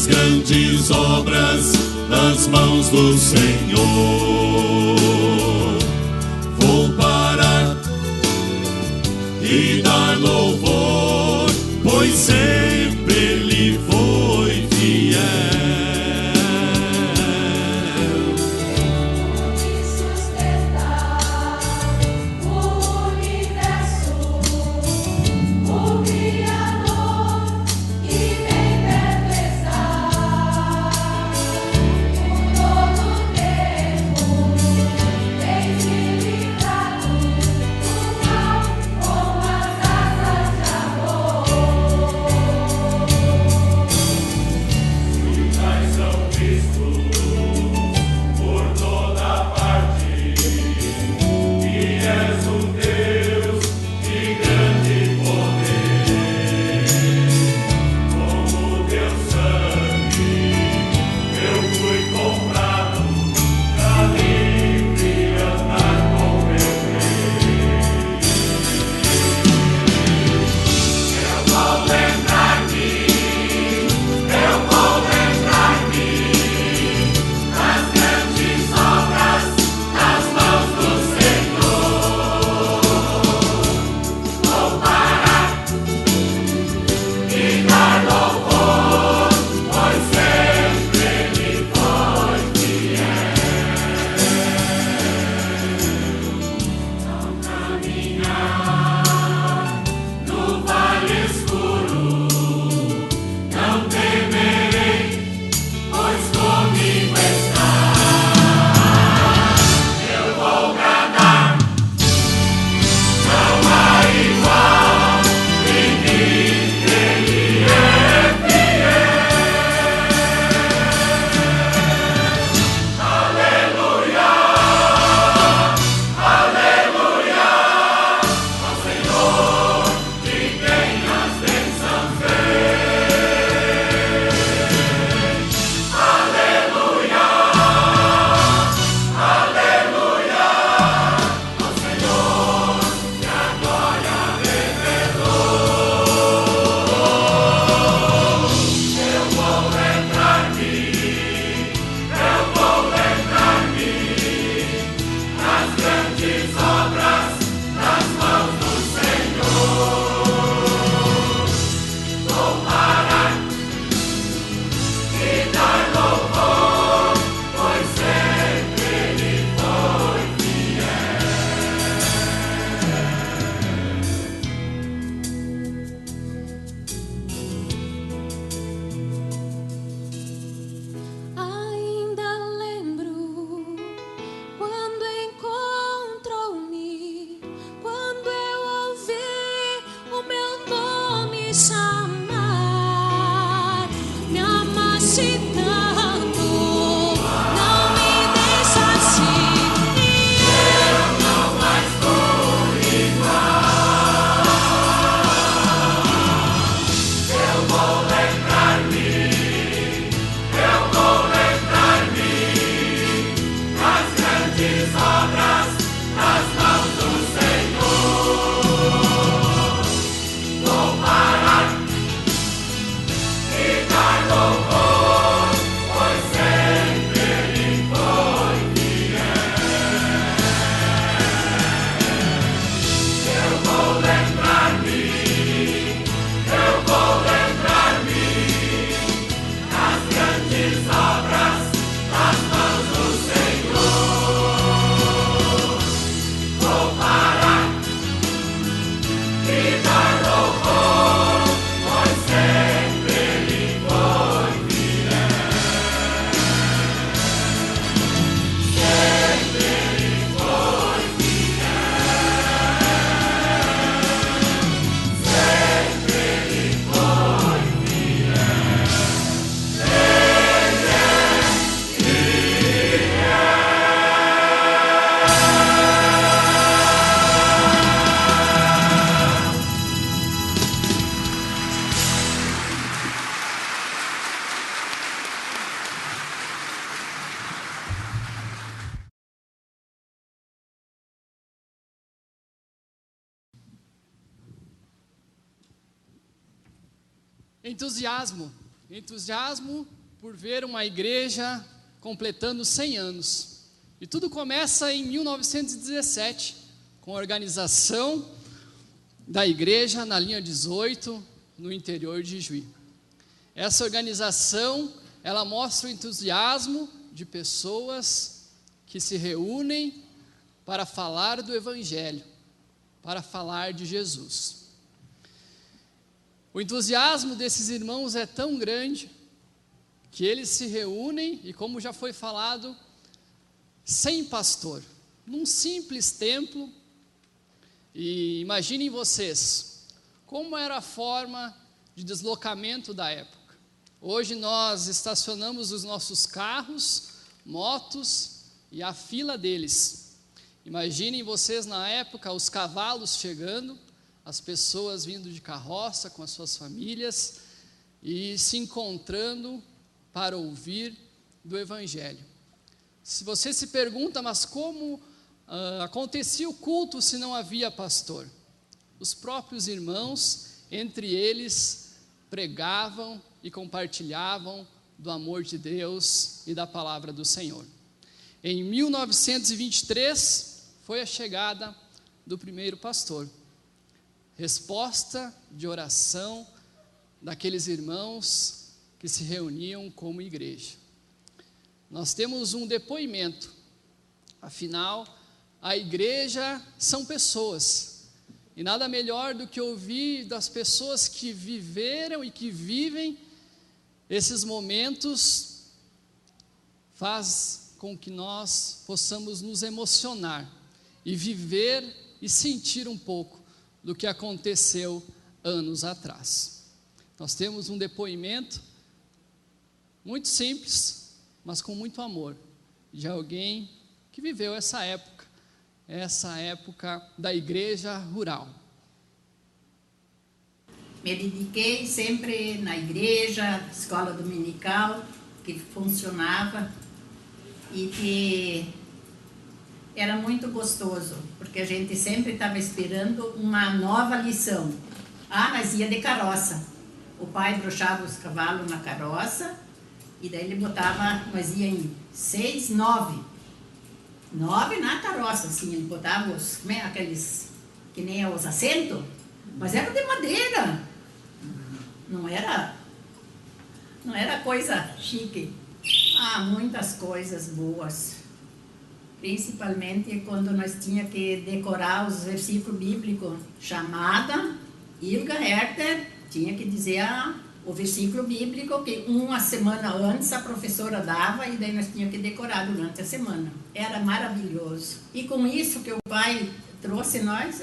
as grandes obras nas mãos do Senhor. Vou parar e dar louvor, pois sempre Ele foi fiel. Entusiasmo Entusiasmo por ver uma igreja completando 100 anos. E tudo começa em 1917, com a organização da igreja na linha 18, no interior de Juí. Essa organização, ela mostra o entusiasmo de pessoas que se reúnem para falar do Evangelho, para falar de Jesus. O entusiasmo desses irmãos é tão grande que eles se reúnem e, como já foi falado, sem pastor, num simples templo. E imaginem vocês, como era a forma de deslocamento da época. Hoje nós estacionamos os nossos carros, motos e a fila deles. Imaginem vocês na época os cavalos chegando, as pessoas vindo de carroça com as suas famílias e se encontrando para ouvir do Evangelho. Se você se pergunta, mas como acontecia o culto se não havia pastor? Os próprios irmãos, entre eles, pregavam e compartilhavam do amor de Deus e da palavra do Senhor. Em 1923, foi a chegada do primeiro pastor. Resposta de oração daqueles irmãos que se reuniam como igreja. Nós temos um depoimento, afinal, a igreja são pessoas, e nada melhor do que ouvir das pessoas que viveram e que vivem esses momentos, faz com que nós possamos nos emocionar e viver e sentir um pouco do que aconteceu anos atrás. Nós temos um depoimento muito simples, mas com muito amor, de alguém que viveu essa época da igreja rural. Me dediquei sempre na igreja, escola dominical, que funcionava e que era muito gostoso, porque a gente sempre estava esperando uma nova lição. Nós ia de carroça. O pai brochava os cavalos na carroça e daí ele botava, nós ia em 6, 9 na carroça, assim, ele botava aqueles, que nem os assentos, mas era de madeira, não era coisa chique. Muitas coisas boas, principalmente quando nós tinha que decorar os versículos bíblicos, chamada, Ilga Herter tinha que dizer o versículo bíblico que uma semana antes a professora dava e daí nós tínhamos que decorar durante a semana. Era maravilhoso. E com isso que o pai trouxe nós,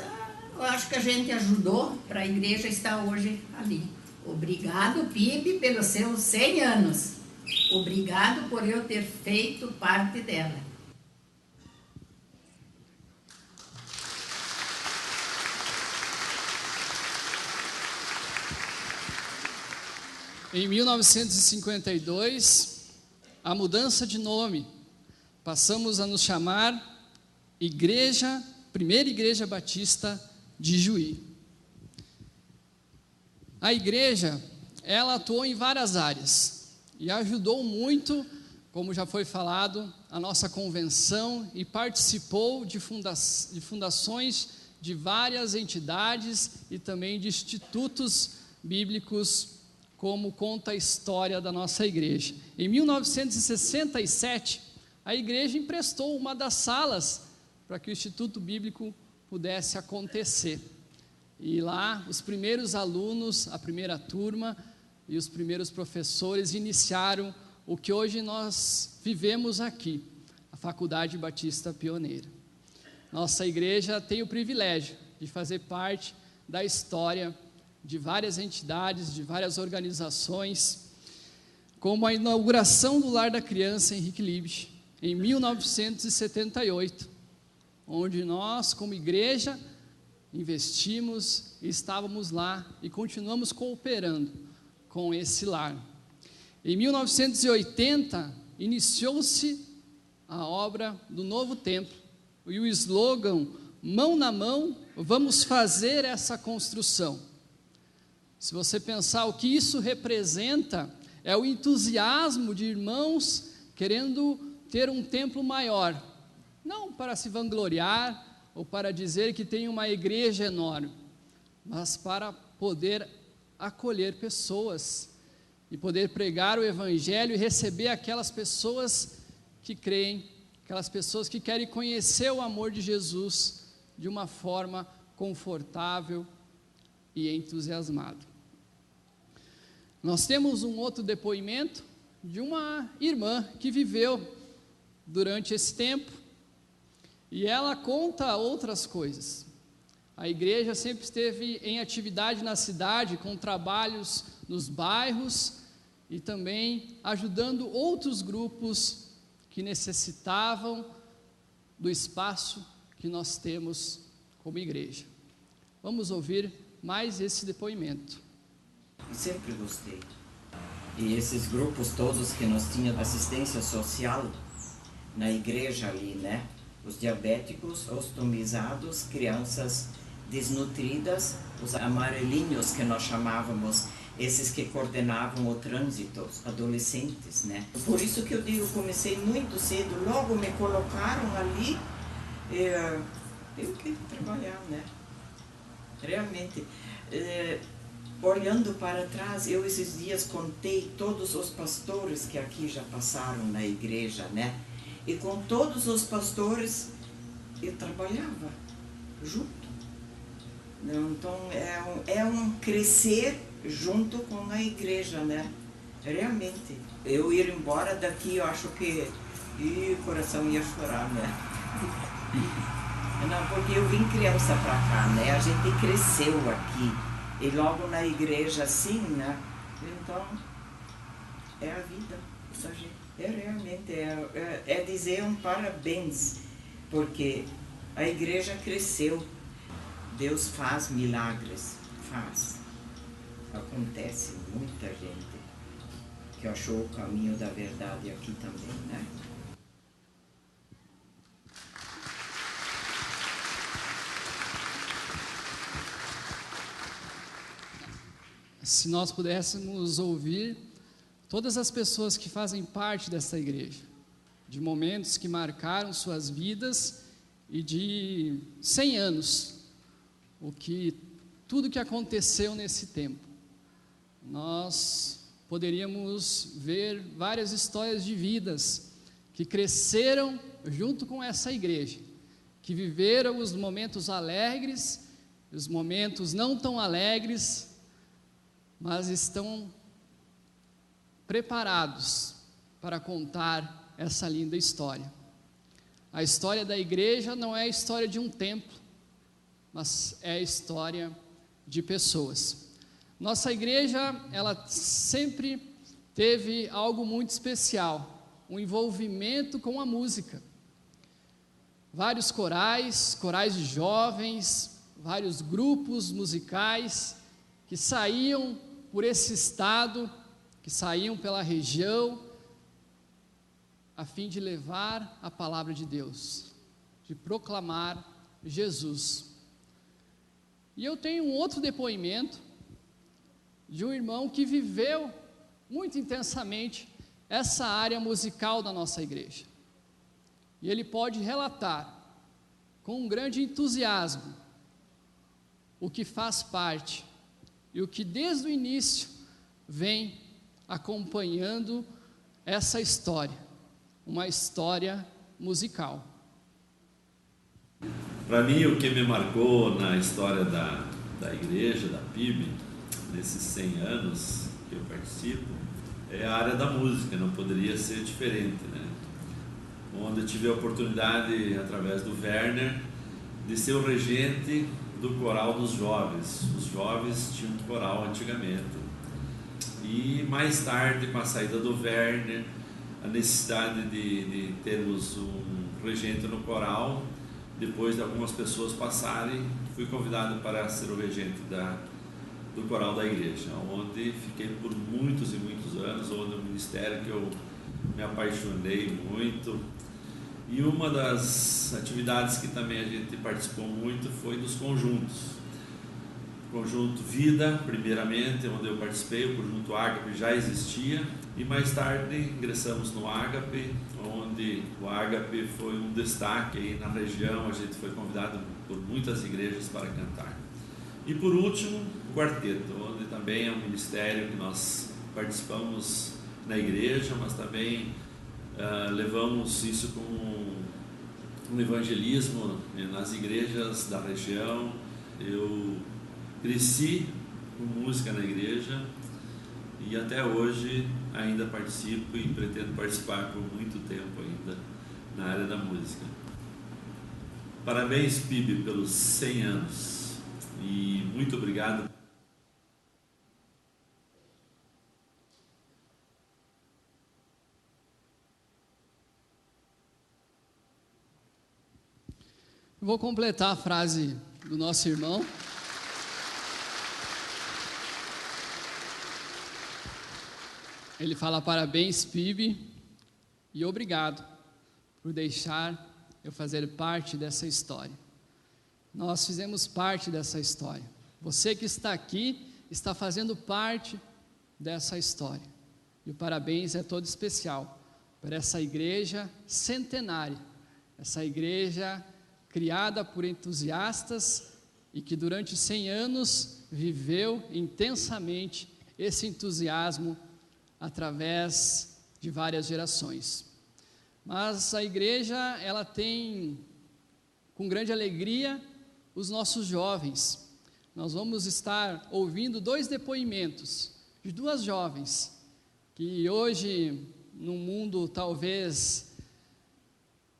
eu acho que a gente ajudou para a igreja estar hoje ali. Obrigado, PIB, pelos seus 100 anos. Obrigado por eu ter feito parte dela. Em 1952, a mudança de nome, passamos a nos chamar Primeira Igreja Batista de Juí. A igreja, ela atuou em várias áreas e ajudou muito, como já foi falado, a nossa convenção e participou de fundações de várias entidades e também de institutos bíblicos, como conta a história da nossa igreja. Em 1967, a igreja emprestou uma das salas para que o Instituto Bíblico pudesse acontecer. E lá, os primeiros alunos, a primeira turma e os primeiros professores iniciaram o que hoje nós vivemos aqui, a Faculdade Batista Pioneira. Nossa igreja tem o privilégio de fazer parte da história de várias entidades, de várias organizações, como a inauguração do Lar da Criança Henrique Liebig, em 1978, onde nós, como igreja, investimos e estávamos lá e continuamos cooperando com esse lar. Em 1980, iniciou-se a obra do novo templo, e o slogan, mão na mão, vamos fazer essa construção. Se você pensar o que isso representa, é o entusiasmo de irmãos querendo ter um templo maior, não para se vangloriar ou para dizer que tem uma igreja enorme, mas para poder acolher pessoas e poder pregar o evangelho e receber aquelas pessoas que creem, aquelas pessoas que querem conhecer o amor de Jesus de uma forma confortável e entusiasmada. Nós temos um outro depoimento de uma irmã que viveu durante esse tempo e ela conta outras coisas. A igreja sempre esteve em atividade na cidade, com trabalhos nos bairros e também ajudando outros grupos que necessitavam do espaço que nós temos como igreja. Vamos ouvir mais esse depoimento. Sempre gostei. E esses grupos todos que nós tínhamos assistência social na igreja ali, né? Os diabéticos, ostomizados, crianças desnutridas, os amarelinhos que nós chamávamos, esses que coordenavam o trânsito, os adolescentes, né? Por isso que eu digo, comecei muito cedo, logo me colocaram ali, eu que trabalhar, né? Realmente, olhando para trás, eu esses dias contei todos os pastores que aqui já passaram na igreja, né? E com todos os pastores eu trabalhava junto. Então é um crescer junto com a igreja, né? Realmente. Eu ir embora daqui, eu acho que o coração ia chorar, né? Não, porque eu vim criança para cá, né? A gente cresceu aqui. E logo na igreja assim, né? Então, é a vida da gente. Realmente, é dizer um parabéns, porque a igreja cresceu. Deus faz milagres, faz. Acontece muita gente que achou o caminho da verdade aqui também, né? Se nós pudéssemos ouvir todas as pessoas que fazem parte dessa igreja, de momentos que marcaram suas vidas e de 100 anos, tudo que aconteceu nesse tempo, nós poderíamos ver várias histórias de vidas que cresceram junto com essa igreja, que viveram os momentos alegres, os momentos não tão alegres, mas estão preparados para contar essa linda história. A história da igreja não é a história de um templo, mas é a história de pessoas. Nossa igreja, ela sempre teve algo muito especial, um envolvimento com a música. Vários corais de jovens, vários grupos musicais que saíam por esse estado, que saíam pela região, a fim de levar a palavra de Deus, de proclamar Jesus. E eu tenho um outro depoimento de um irmão que viveu muito intensamente essa área musical da nossa igreja. E ele pode relatar com um grande entusiasmo o que faz parte e o que desde o início vem acompanhando essa história, uma história musical. Para mim, o que me marcou na história da igreja, da PIB, nesses 100 anos que eu participo, é a área da música, não poderia ser diferente, né? Onde eu tive a oportunidade, através do Werner, de ser o regente do coral dos jovens. Os jovens tinham um coral antigamente. E mais tarde, com a saída do Werner, a necessidade de termos um regente no coral, depois de algumas pessoas passarem, fui convidado para ser o regente do coral da igreja, onde fiquei por muitos e muitos anos, onde é um ministério que eu me apaixonei muito. E uma das atividades que também a gente participou muito foi dos conjuntos, Conjunto Vida, primeiramente, onde eu participei. O Conjunto Ágape já existia, e mais tarde ingressamos no Ágape, onde o Ágape foi um destaque aí na região. A gente foi convidado por muitas igrejas para cantar. E por último, o Quarteto, onde também é um ministério que nós participamos na igreja, mas também levamos isso com um evangelismo nas igrejas da região. Eu cresci com música na igreja e até hoje ainda participo e pretendo participar por muito tempo ainda na área da música. Parabéns, PIB, pelos 100 anos e muito obrigado. Vou completar a frase do nosso irmão. Ele fala: parabéns, PIB, e obrigado por deixar eu fazer parte dessa história. Nós fizemos parte dessa história. Você que está aqui está fazendo parte dessa história. E o parabéns é todo especial para essa igreja centenária, essa igreja criada por entusiastas e que durante 100 anos viveu intensamente esse entusiasmo através de várias gerações. Mas a igreja, ela tem com grande alegria os nossos jovens. Nós vamos estar ouvindo 2 depoimentos de 2 jovens que hoje, num mundo talvez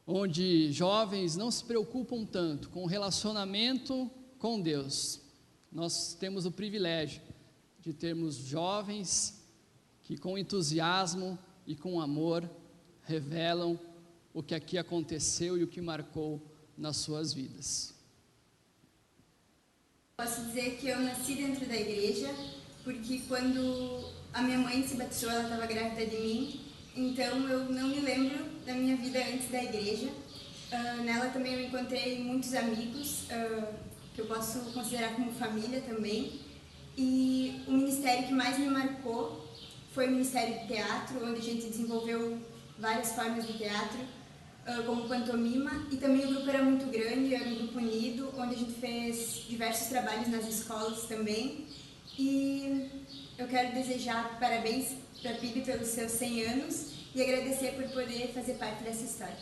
onde jovens não se preocupam tanto com o relacionamento com Deus, nós temos o privilégio de termos jovens que com entusiasmo e com amor revelam o que aqui aconteceu e o que marcou nas suas vidas. Posso dizer que eu nasci dentro da igreja, porque quando a minha mãe se batizou, ela estava grávida de mim, então eu não me lembro da minha vida antes da igreja. Nela também eu encontrei muitos amigos, que eu posso considerar como família também, e o ministério que mais me marcou foi o Ministério de Teatro, onde a gente desenvolveu várias formas de teatro, como pantomima, e também o grupo era muito grande, era um grupo unido, onde a gente fez diversos trabalhos nas escolas também. E eu quero desejar parabéns para a PIB pelos seus 100 anos e agradecer por poder fazer parte dessa história.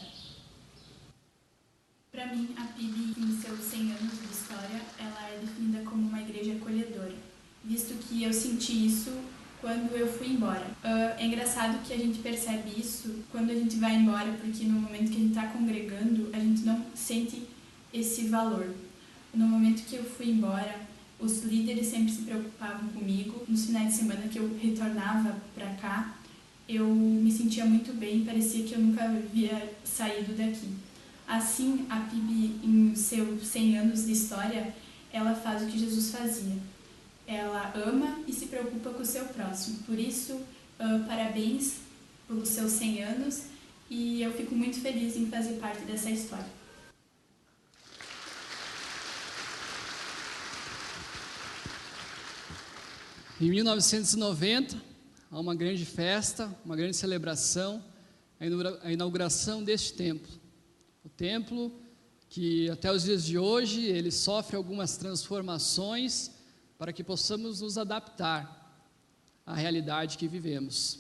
Para mim, a PIB, em seus 100 anos de história, ela é definida como uma igreja acolhedora, visto que eu senti isso quando eu fui embora. É engraçado que a gente percebe isso quando a gente vai embora, porque no momento que a gente está congregando, a gente não sente esse valor. No momento que eu fui embora, os líderes sempre se preocupavam comigo. Nos finais de semana que eu retornava para cá, eu me sentia muito bem, parecia que eu nunca havia saído daqui. Assim, a PIB, em seus 100 anos de história, ela faz o que Jesus fazia. Ela ama e se preocupa com o seu próximo. Por isso, parabéns pelos seus 100 anos e eu fico muito feliz em fazer parte dessa história. Em 1990, há uma grande festa, uma grande celebração, a inauguração deste templo. O templo que até os dias de hoje ele sofre algumas transformações para que possamos nos adaptar à realidade que vivemos.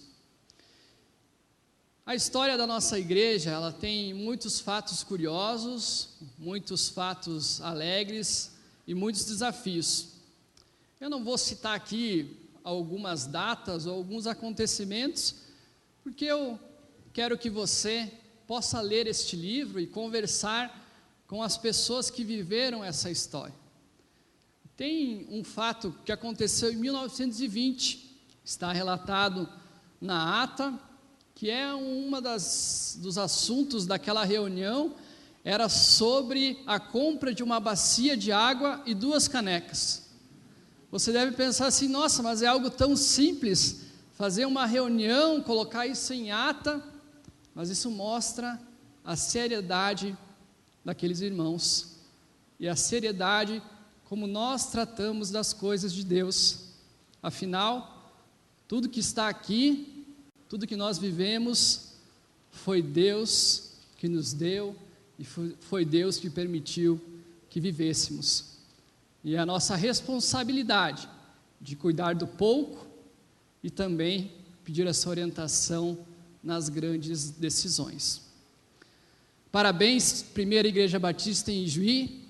A história da nossa igreja, ela tem muitos fatos curiosos, muitos fatos alegres e muitos desafios. Eu não vou citar aqui algumas datas ou alguns acontecimentos, porque eu quero que você possa ler este livro e conversar com as pessoas que viveram essa história. Tem um fato que aconteceu em 1920, está relatado na ata, que é dos assuntos daquela reunião, era sobre a compra de uma bacia de água e 2 canecas. Você deve pensar assim, nossa, mas é algo tão simples, fazer uma reunião, colocar isso em ata, mas isso mostra a seriedade daqueles irmãos, e a seriedade como nós tratamos das coisas de Deus. Afinal, tudo que está aqui, tudo que nós vivemos, foi Deus que nos deu e foi Deus que permitiu que vivêssemos. E é a nossa responsabilidade de cuidar do pouco e também pedir essa orientação nas grandes decisões. Parabéns, Primeira Igreja Batista em Ijuí,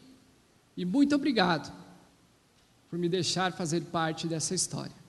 e muito obrigado por me deixar fazer parte dessa história.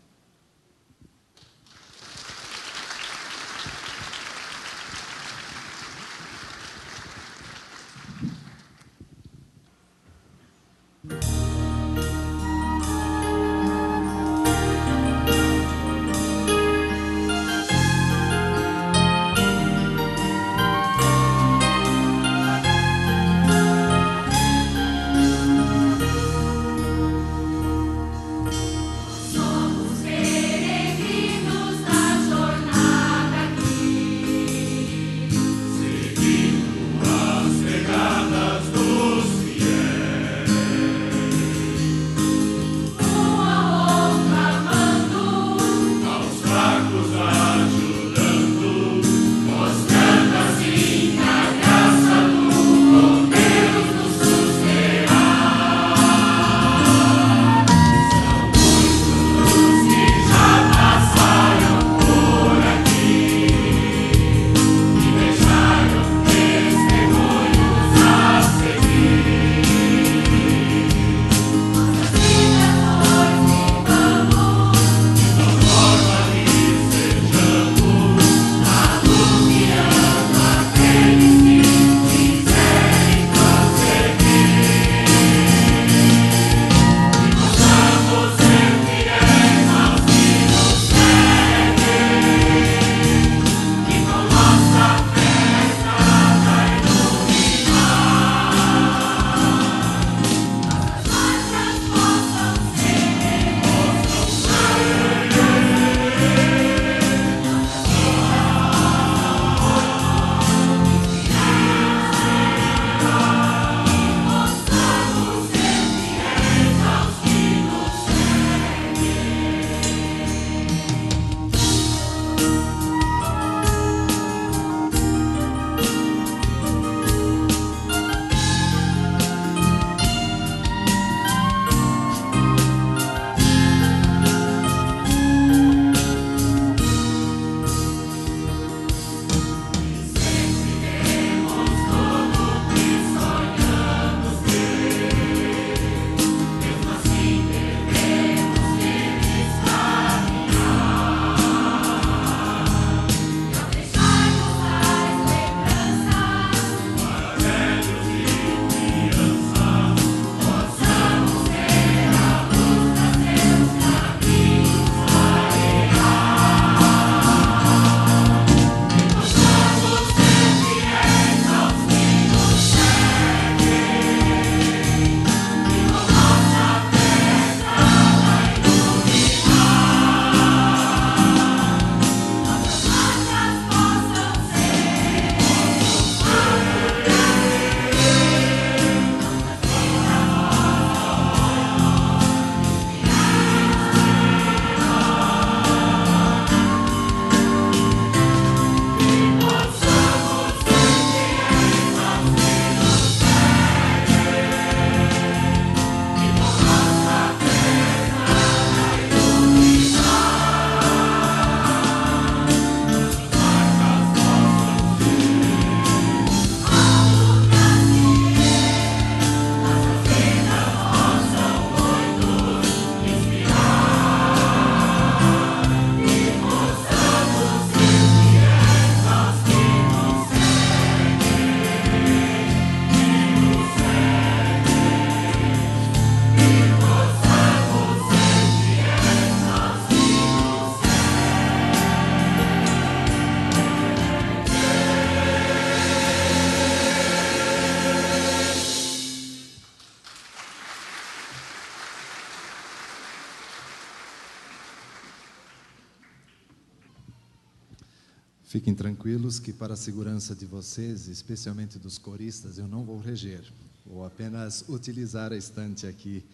Fiquem tranquilos que, para a segurança de vocês, especialmente dos coristas, eu não vou reger. Vou apenas utilizar a estante aqui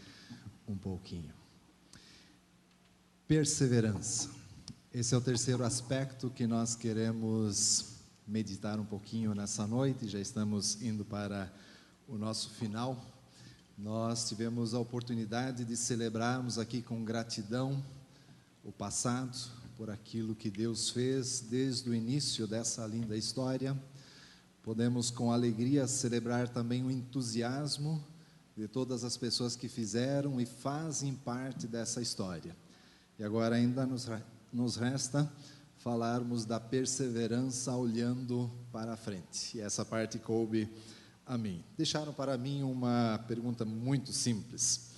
um pouquinho. Perseverança. Esse é o terceiro aspecto que nós queremos meditar um pouquinho nessa noite. Já estamos indo para o nosso final. Nós tivemos a oportunidade de celebrarmos aqui com gratidão o passado, por aquilo que Deus fez desde o início dessa linda história. Podemos com alegria celebrar também o entusiasmo de todas as pessoas que fizeram e fazem parte dessa história. E agora ainda nos resta falarmos da perseverança olhando para a frente. E essa parte coube a mim. Deixaram para mim uma pergunta muito simples: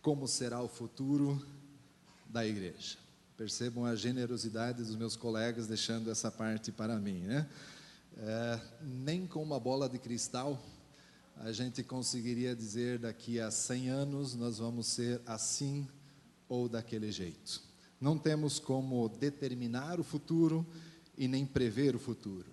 como será o futuro da igreja? Percebam a generosidade dos meus colegas deixando essa parte para mim, né? Nem com uma bola de cristal a gente conseguiria dizer daqui a 100 anos nós vamos ser assim ou daquele jeito. Não temos como determinar o futuro e nem prever o futuro,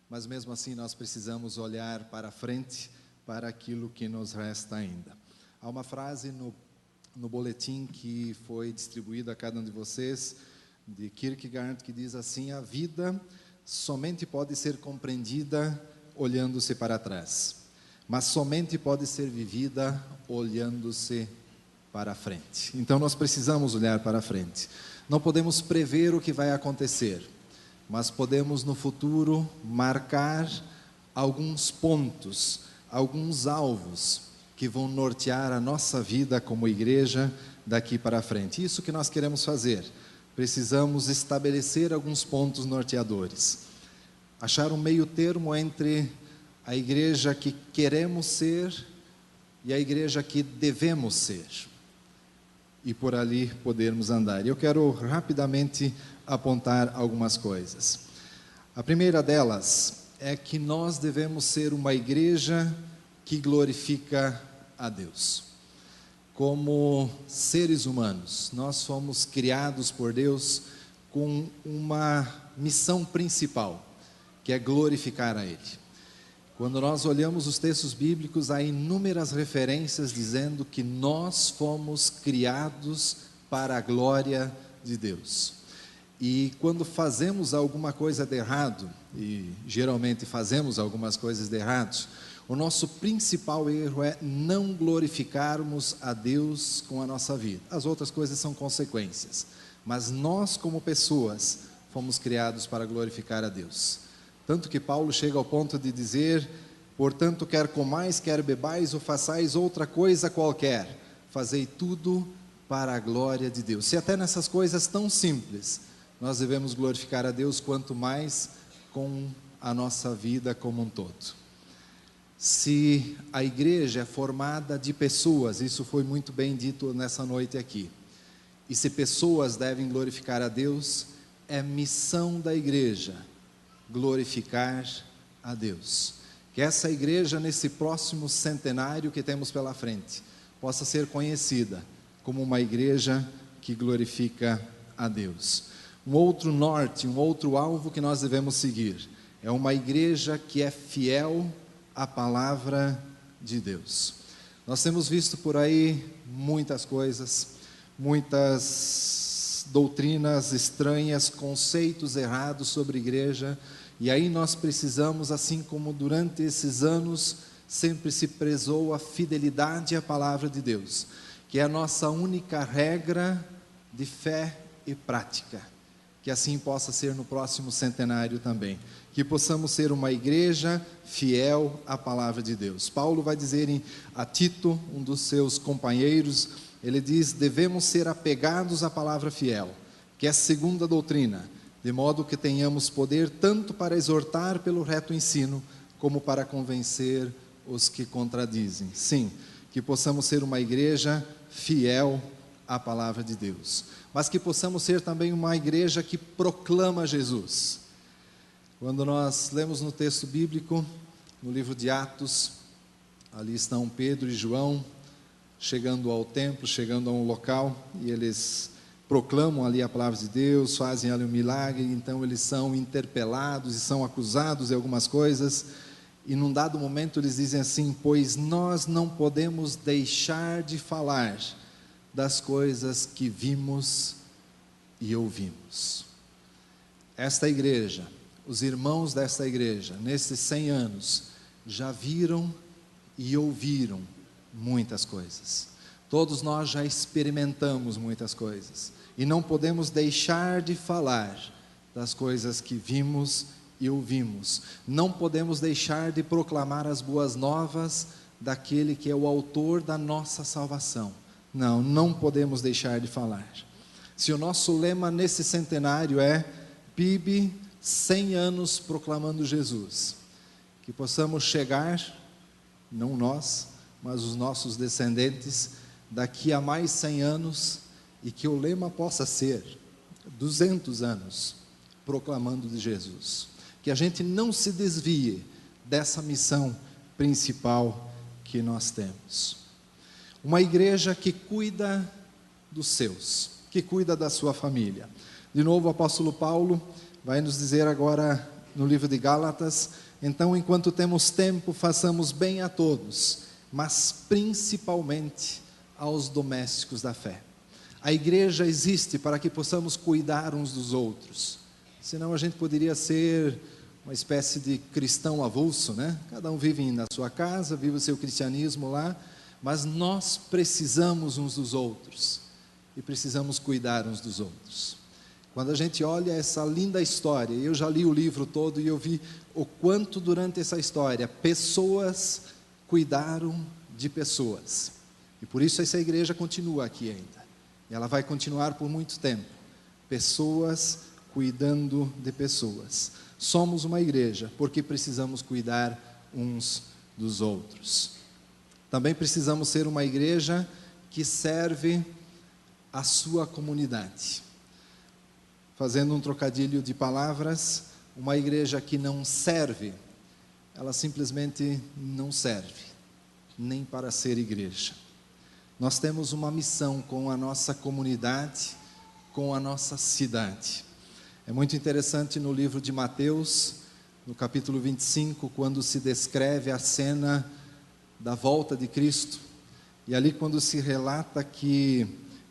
mas mesmo assim nós precisamos olhar para frente, para aquilo que nos resta ainda. Há uma frase no boletim que foi distribuído a cada um de vocês, de Kierkegaard, que diz assim: a vida somente pode ser compreendida olhando-se para trás, mas somente pode ser vivida olhando-se para frente. Então nós precisamos olhar para frente. Não podemos prever o que vai acontecer, mas podemos no futuro marcar alguns pontos, alguns alvos que vão nortear a nossa vida como igreja daqui para frente. Isso que nós queremos fazer. Precisamos estabelecer alguns pontos norteadores. Achar um meio termo entre a igreja que queremos ser e a igreja que devemos ser. E por ali podermos andar. Eu quero rapidamente apontar algumas coisas. A primeira delas é que nós devemos ser uma igreja que glorifica a Deus. Como seres humanos, nós fomos criados por Deus com uma missão principal, que é glorificar a Ele. Quando nós olhamos os textos bíblicos, há inúmeras referências dizendo que nós fomos criados para a glória de Deus. E quando fazemos alguma coisa de errado, e geralmente fazemos algumas coisas de errado, o nosso principal erro é não glorificarmos a Deus com a nossa vida. As outras coisas são consequências, mas nós como pessoas fomos criados para glorificar a Deus. Tanto que Paulo chega ao ponto de dizer: portanto, quer comais, quer bebais, ou façais outra coisa qualquer, fazei tudo para a glória de Deus. Se até nessas coisas tão simples nós devemos glorificar a Deus, quanto mais com a nossa vida como um todo. Se a igreja é formada de pessoas, isso foi muito bem dito nessa noite aqui, e se pessoas devem glorificar a Deus, é missão da igreja glorificar a Deus. Que essa igreja, nesse próximo centenário que temos pela frente, possa ser conhecida como uma igreja que glorifica a Deus. Um outro norte, um outro alvo que nós devemos seguir, é uma igreja que é fiel à palavra de Deus. Nós temos visto por aí muitas coisas, muitas doutrinas estranhas, conceitos errados sobre igreja, e aí nós precisamos, assim como durante esses anos sempre se prezou a fidelidade à palavra de Deus, que é a nossa única regra de fé e prática, que assim possa ser no próximo centenário também, que possamos ser uma igreja fiel à palavra de Deus. Paulo vai dizer a Tito, um dos seus companheiros, ele diz: devemos ser apegados à palavra fiel, que é a segunda doutrina, de modo que tenhamos poder tanto para exortar pelo reto ensino, como para convencer os que contradizem. Sim, que possamos ser uma igreja fiel à palavra de Deus, mas que possamos ser também uma igreja que proclama Jesus. Quando nós lemos no texto bíblico, no livro de Atos, ali estão Pedro e João, chegando ao templo, chegando a um local, e eles proclamam ali a palavra de Deus, fazem ali um milagre, então eles são interpelados e são acusados de algumas coisas, e num dado momento eles dizem assim: pois nós não podemos deixar de falar das coisas que vimos e ouvimos. Esta igreja, os irmãos desta igreja, nesses 100 anos, já viram e ouviram muitas coisas. Todos nós já experimentamos muitas coisas. E não podemos deixar de falar das coisas que vimos e ouvimos. Não podemos deixar de proclamar as boas novas daquele que é o autor da nossa salvação. Não, não podemos deixar de falar. Se o nosso lema nesse centenário é PIB, 100 anos proclamando Jesus, que possamos chegar, não nós, mas os nossos descendentes, daqui a mais 100 anos, e que o lema possa ser 200 anos proclamando de Jesus. Que a gente não se desvie dessa missão principal que nós temos. Uma igreja que cuida dos seus, que cuida da sua família. De novo o apóstolo Paulo vai nos dizer agora no livro de Gálatas: então, enquanto temos tempo, façamos bem a todos, mas principalmente aos domésticos da fé. A igreja existe para que possamos cuidar uns dos outros. Senão a gente poderia ser uma espécie de cristão avulso, né? Cada um vive na sua casa, vive o seu cristianismo lá, mas nós precisamos uns dos outros e precisamos cuidar uns dos outros. Quando a gente olha essa linda história, eu já li o livro todo e eu vi o quanto durante essa história pessoas cuidaram de pessoas. E por isso essa igreja continua aqui ainda. E ela vai continuar por muito tempo. Pessoas cuidando de pessoas. Somos uma igreja porque precisamos cuidar uns dos outros. Também precisamos ser uma igreja que serve a sua comunidade. Fazendo um trocadilho de palavras, uma igreja que não serve, ela simplesmente não serve, nem para ser igreja. Nós temos uma missão com a nossa comunidade, com a nossa cidade. É muito interessante no livro de Mateus, no capítulo 25, quando se descreve a cena da volta de Cristo, e ali quando se relata que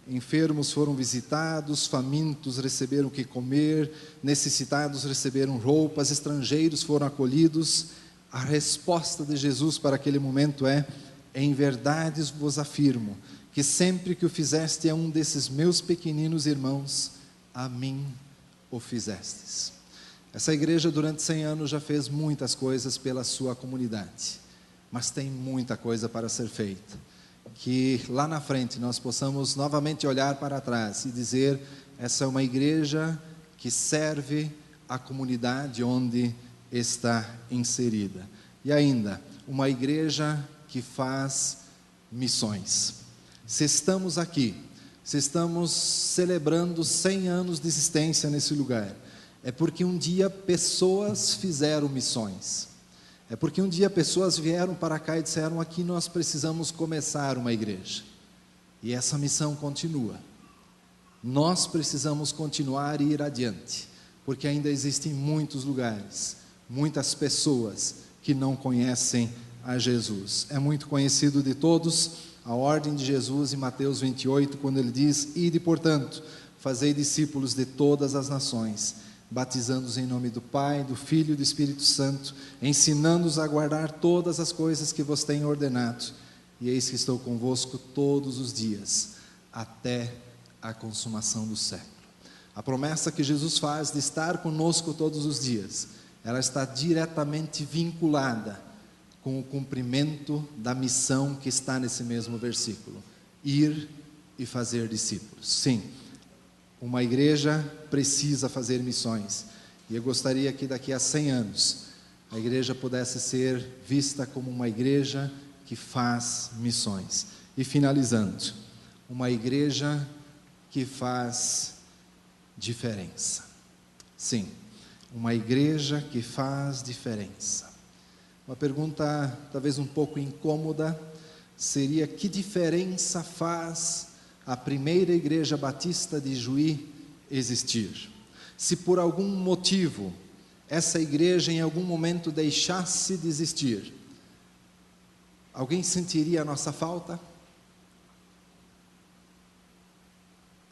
enfermos foram visitados, famintos receberam o que comer, necessitados receberam roupas, estrangeiros foram acolhidos, a resposta de Jesus para aquele momento é: em verdade vos afirmo, que sempre que o fizeste a um desses meus pequeninos irmãos, a mim o fizestes. Essa igreja durante 100 anos já fez muitas coisas pela sua comunidade, mas tem muita coisa para ser feita. Que lá na frente nós possamos novamente olhar para trás e dizer: essa é uma igreja que serve a comunidade onde está inserida. E ainda, uma igreja que faz missões. Se estamos aqui, se estamos celebrando 100 anos de existência nesse lugar, é porque um dia pessoas fizeram missões. É porque um dia pessoas vieram para cá e disseram: aqui nós precisamos começar uma igreja. E essa missão continua. Nós precisamos continuar e ir adiante, porque ainda existem muitos lugares, muitas pessoas que não conhecem a Jesus. É muito conhecido de todos a ordem de Jesus em Mateus 28, quando ele diz: ide, portanto, fazei discípulos de todas as nações, batizando-os em nome do Pai, do Filho e do Espírito Santo, ensinando-os a guardar todas as coisas que vos tenho ordenado. E eis que estou convosco todos os dias, até a consumação do século. A promessa que Jesus faz de estar conosco todos os dias, ela está diretamente vinculada com o cumprimento da missão que está nesse mesmo versículo: ir e fazer discípulos. Sim, uma igreja precisa fazer missões, e eu gostaria que daqui a 100 anos a igreja pudesse ser vista como uma igreja que faz missões. E finalizando, uma igreja que faz diferença. Sim, uma igreja que faz diferença. Uma pergunta talvez um pouco incômoda seria: que diferença faz a primeira igreja batista de Juí existir? Se por algum motivo essa igreja em algum momento deixasse de existir, alguém sentiria a nossa falta?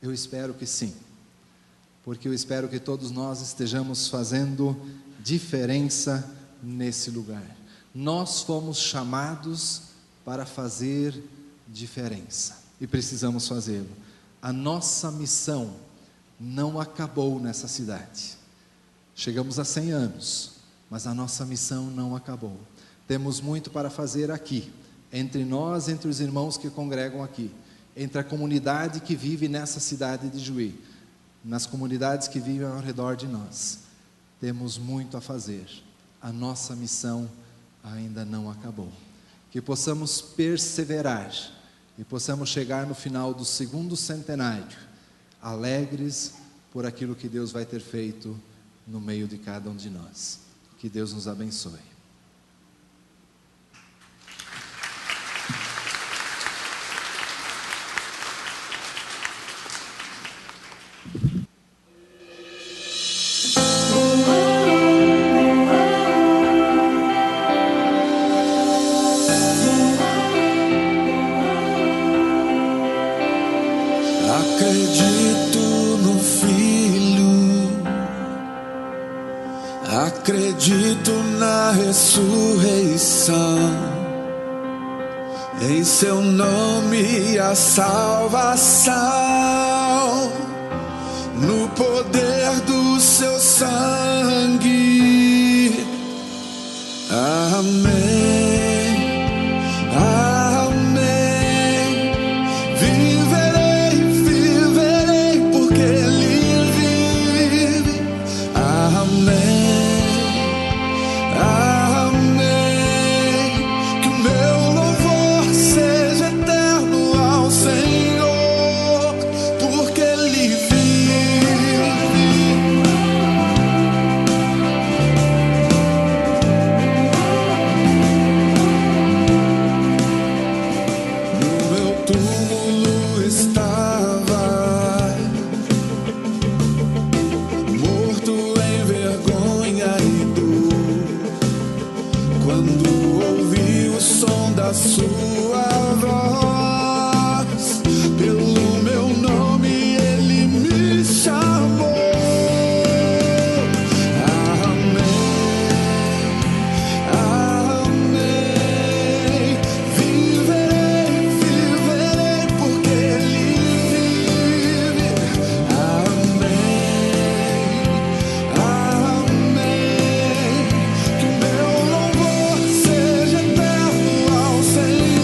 Eu espero que sim, porque eu espero que todos nós estejamos fazendo diferença nesse lugar. Nós fomos chamados para fazer diferença e precisamos fazê-lo. A nossa missão não acabou nessa cidade. Chegamos a 100 anos, mas a nossa missão não acabou. Temos muito para fazer aqui, entre nós, entre os irmãos que congregam aqui, entre a comunidade que vive nessa cidade de Juí, nas comunidades que vivem ao redor de nós. Temos muito a fazer. A nossa missão ainda não acabou. Que possamos perseverar e possamos chegar no final do 2º centenário, alegres por aquilo que Deus vai ter feito no meio de cada um de nós. Que Deus nos abençoe. Acredito na ressurreição, em seu nome a salvação, no poder do seu sangue. Amém, amém. Viverei, viverei, porque Ele vive. Amém. Sua voz, pelo meu nome Ele me chamou. Amém, amém. Viverei, viverei, porque Ele vive. Amém, amém. Que meu louvor seja eterno ao Senhor.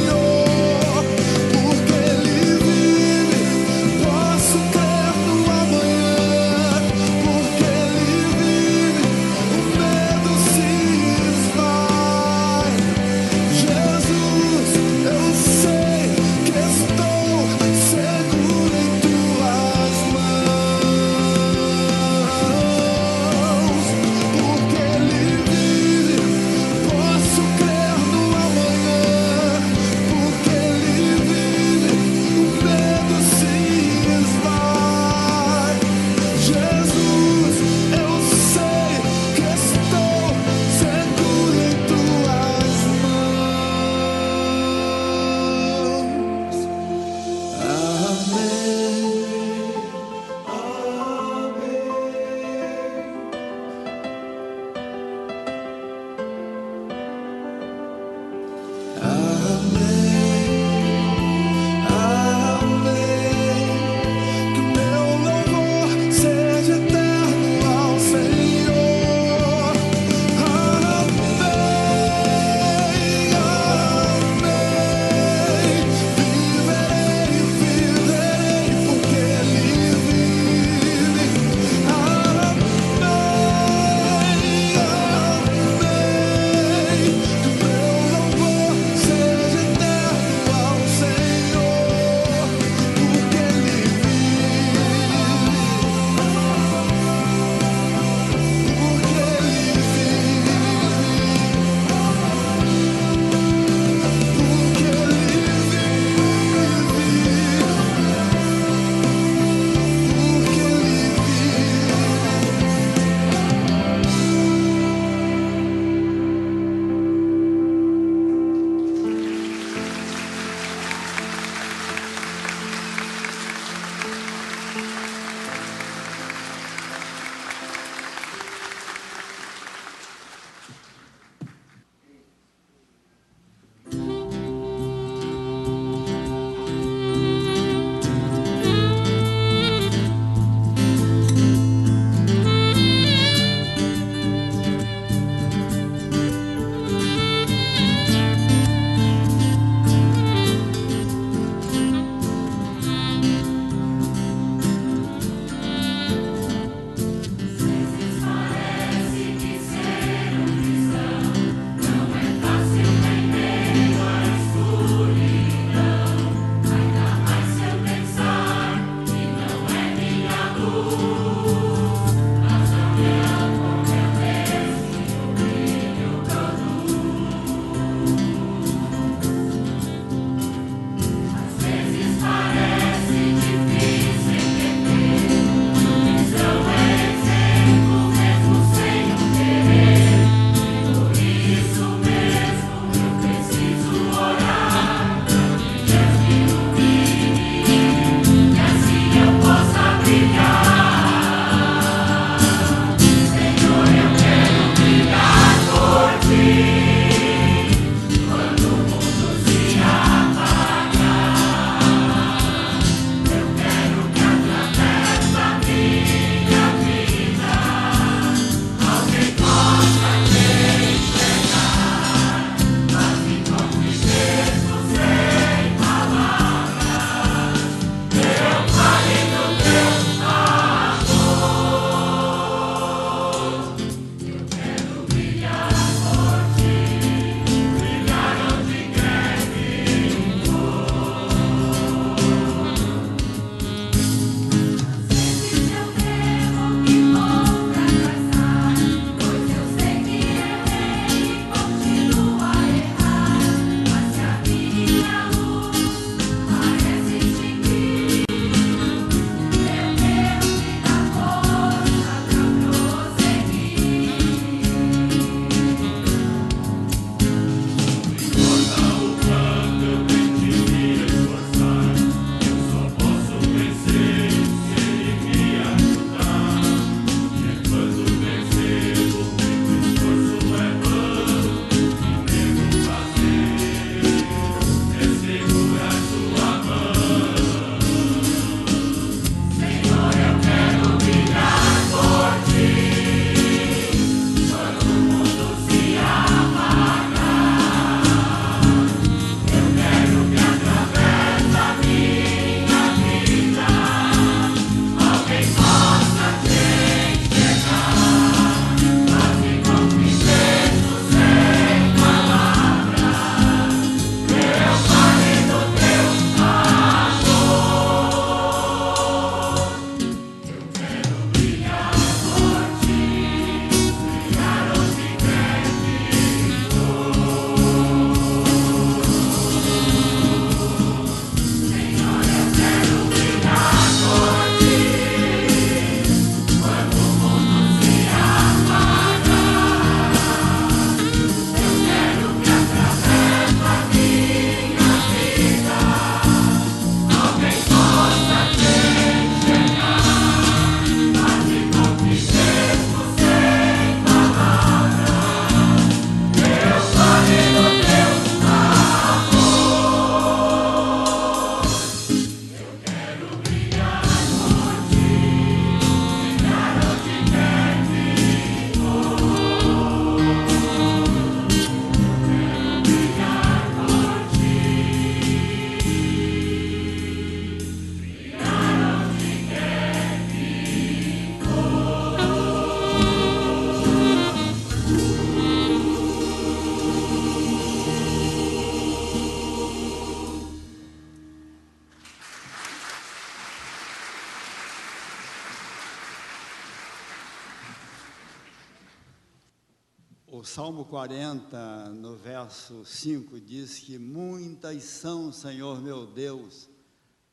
O Salmo 40, no verso 5, diz que muitas são, Senhor meu Deus,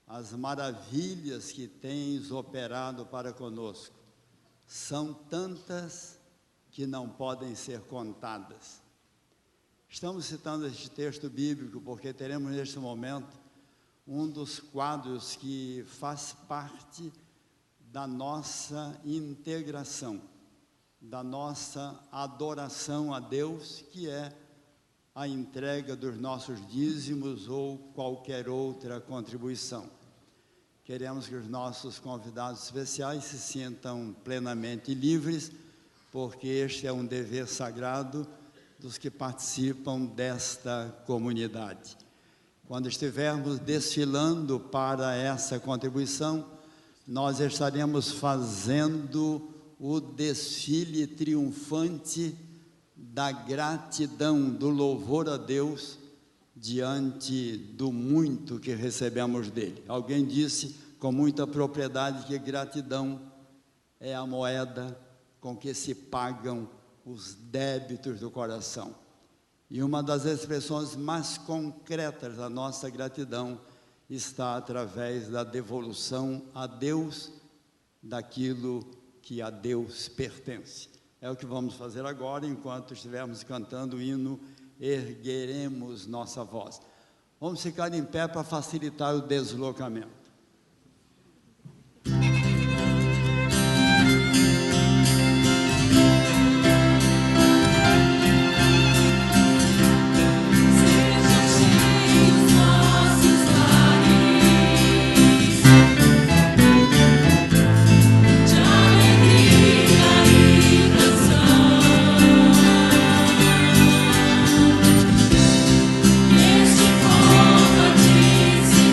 as maravilhas que tens operado para conosco. São tantas que não podem ser contadas. Estamos citando este texto bíblico porque teremos neste momento um dos quadros que faz parte da nossa integração, da nossa adoração a Deus, que é a entrega dos nossos dízimos ou qualquer outra contribuição. Queremos que os nossos convidados especiais se sintam plenamente livres, porque este é um dever sagrado dos que participam desta comunidade. Quando estivermos desfilando para essa contribuição, nós estaremos fazendo o desfile triunfante da gratidão, do louvor a Deus diante do muito que recebemos dele. Alguém disse com muita propriedade que gratidão é a moeda com que se pagam os débitos do coração. E uma das expressões mais concretas da nossa gratidão está através da devolução a Deus daquilo que a Deus pertence. É o que vamos fazer agora, enquanto estivermos cantando o hino Ergueremos Nossa Voz. Vamos ficar em pé para facilitar o deslocamento. Este povo a ti se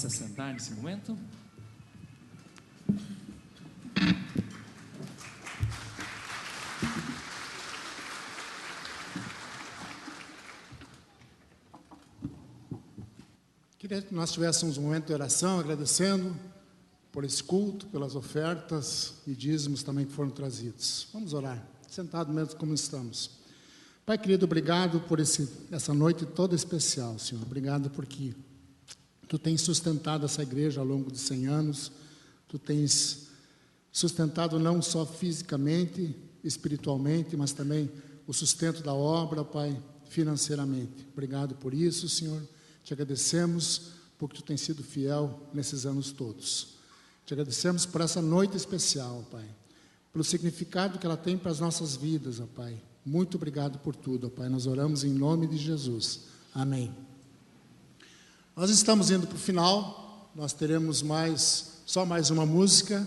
possa sentar nesse momento. Queria que nós tivéssemos um momento de oração, agradecendo por esse culto, pelas ofertas e dízimos também que foram trazidos. Vamos orar, sentado mesmo como estamos. Pai querido, obrigado por essa noite toda especial, Senhor. Obrigado porque Tu tens sustentado essa igreja ao longo de 100 anos. Tu tens sustentado não só fisicamente, espiritualmente, mas também o sustento da obra, Pai, financeiramente. Obrigado por isso, Senhor. Te agradecemos porque Tu tens sido fiel nesses anos todos. Te agradecemos por essa noite especial, Pai, pelo significado que ela tem para as nossas vidas, ó Pai. Muito obrigado por tudo, ó Pai. Nós oramos em nome de Jesus. Amém. Nós estamos indo para o final. Nós teremos só mais uma música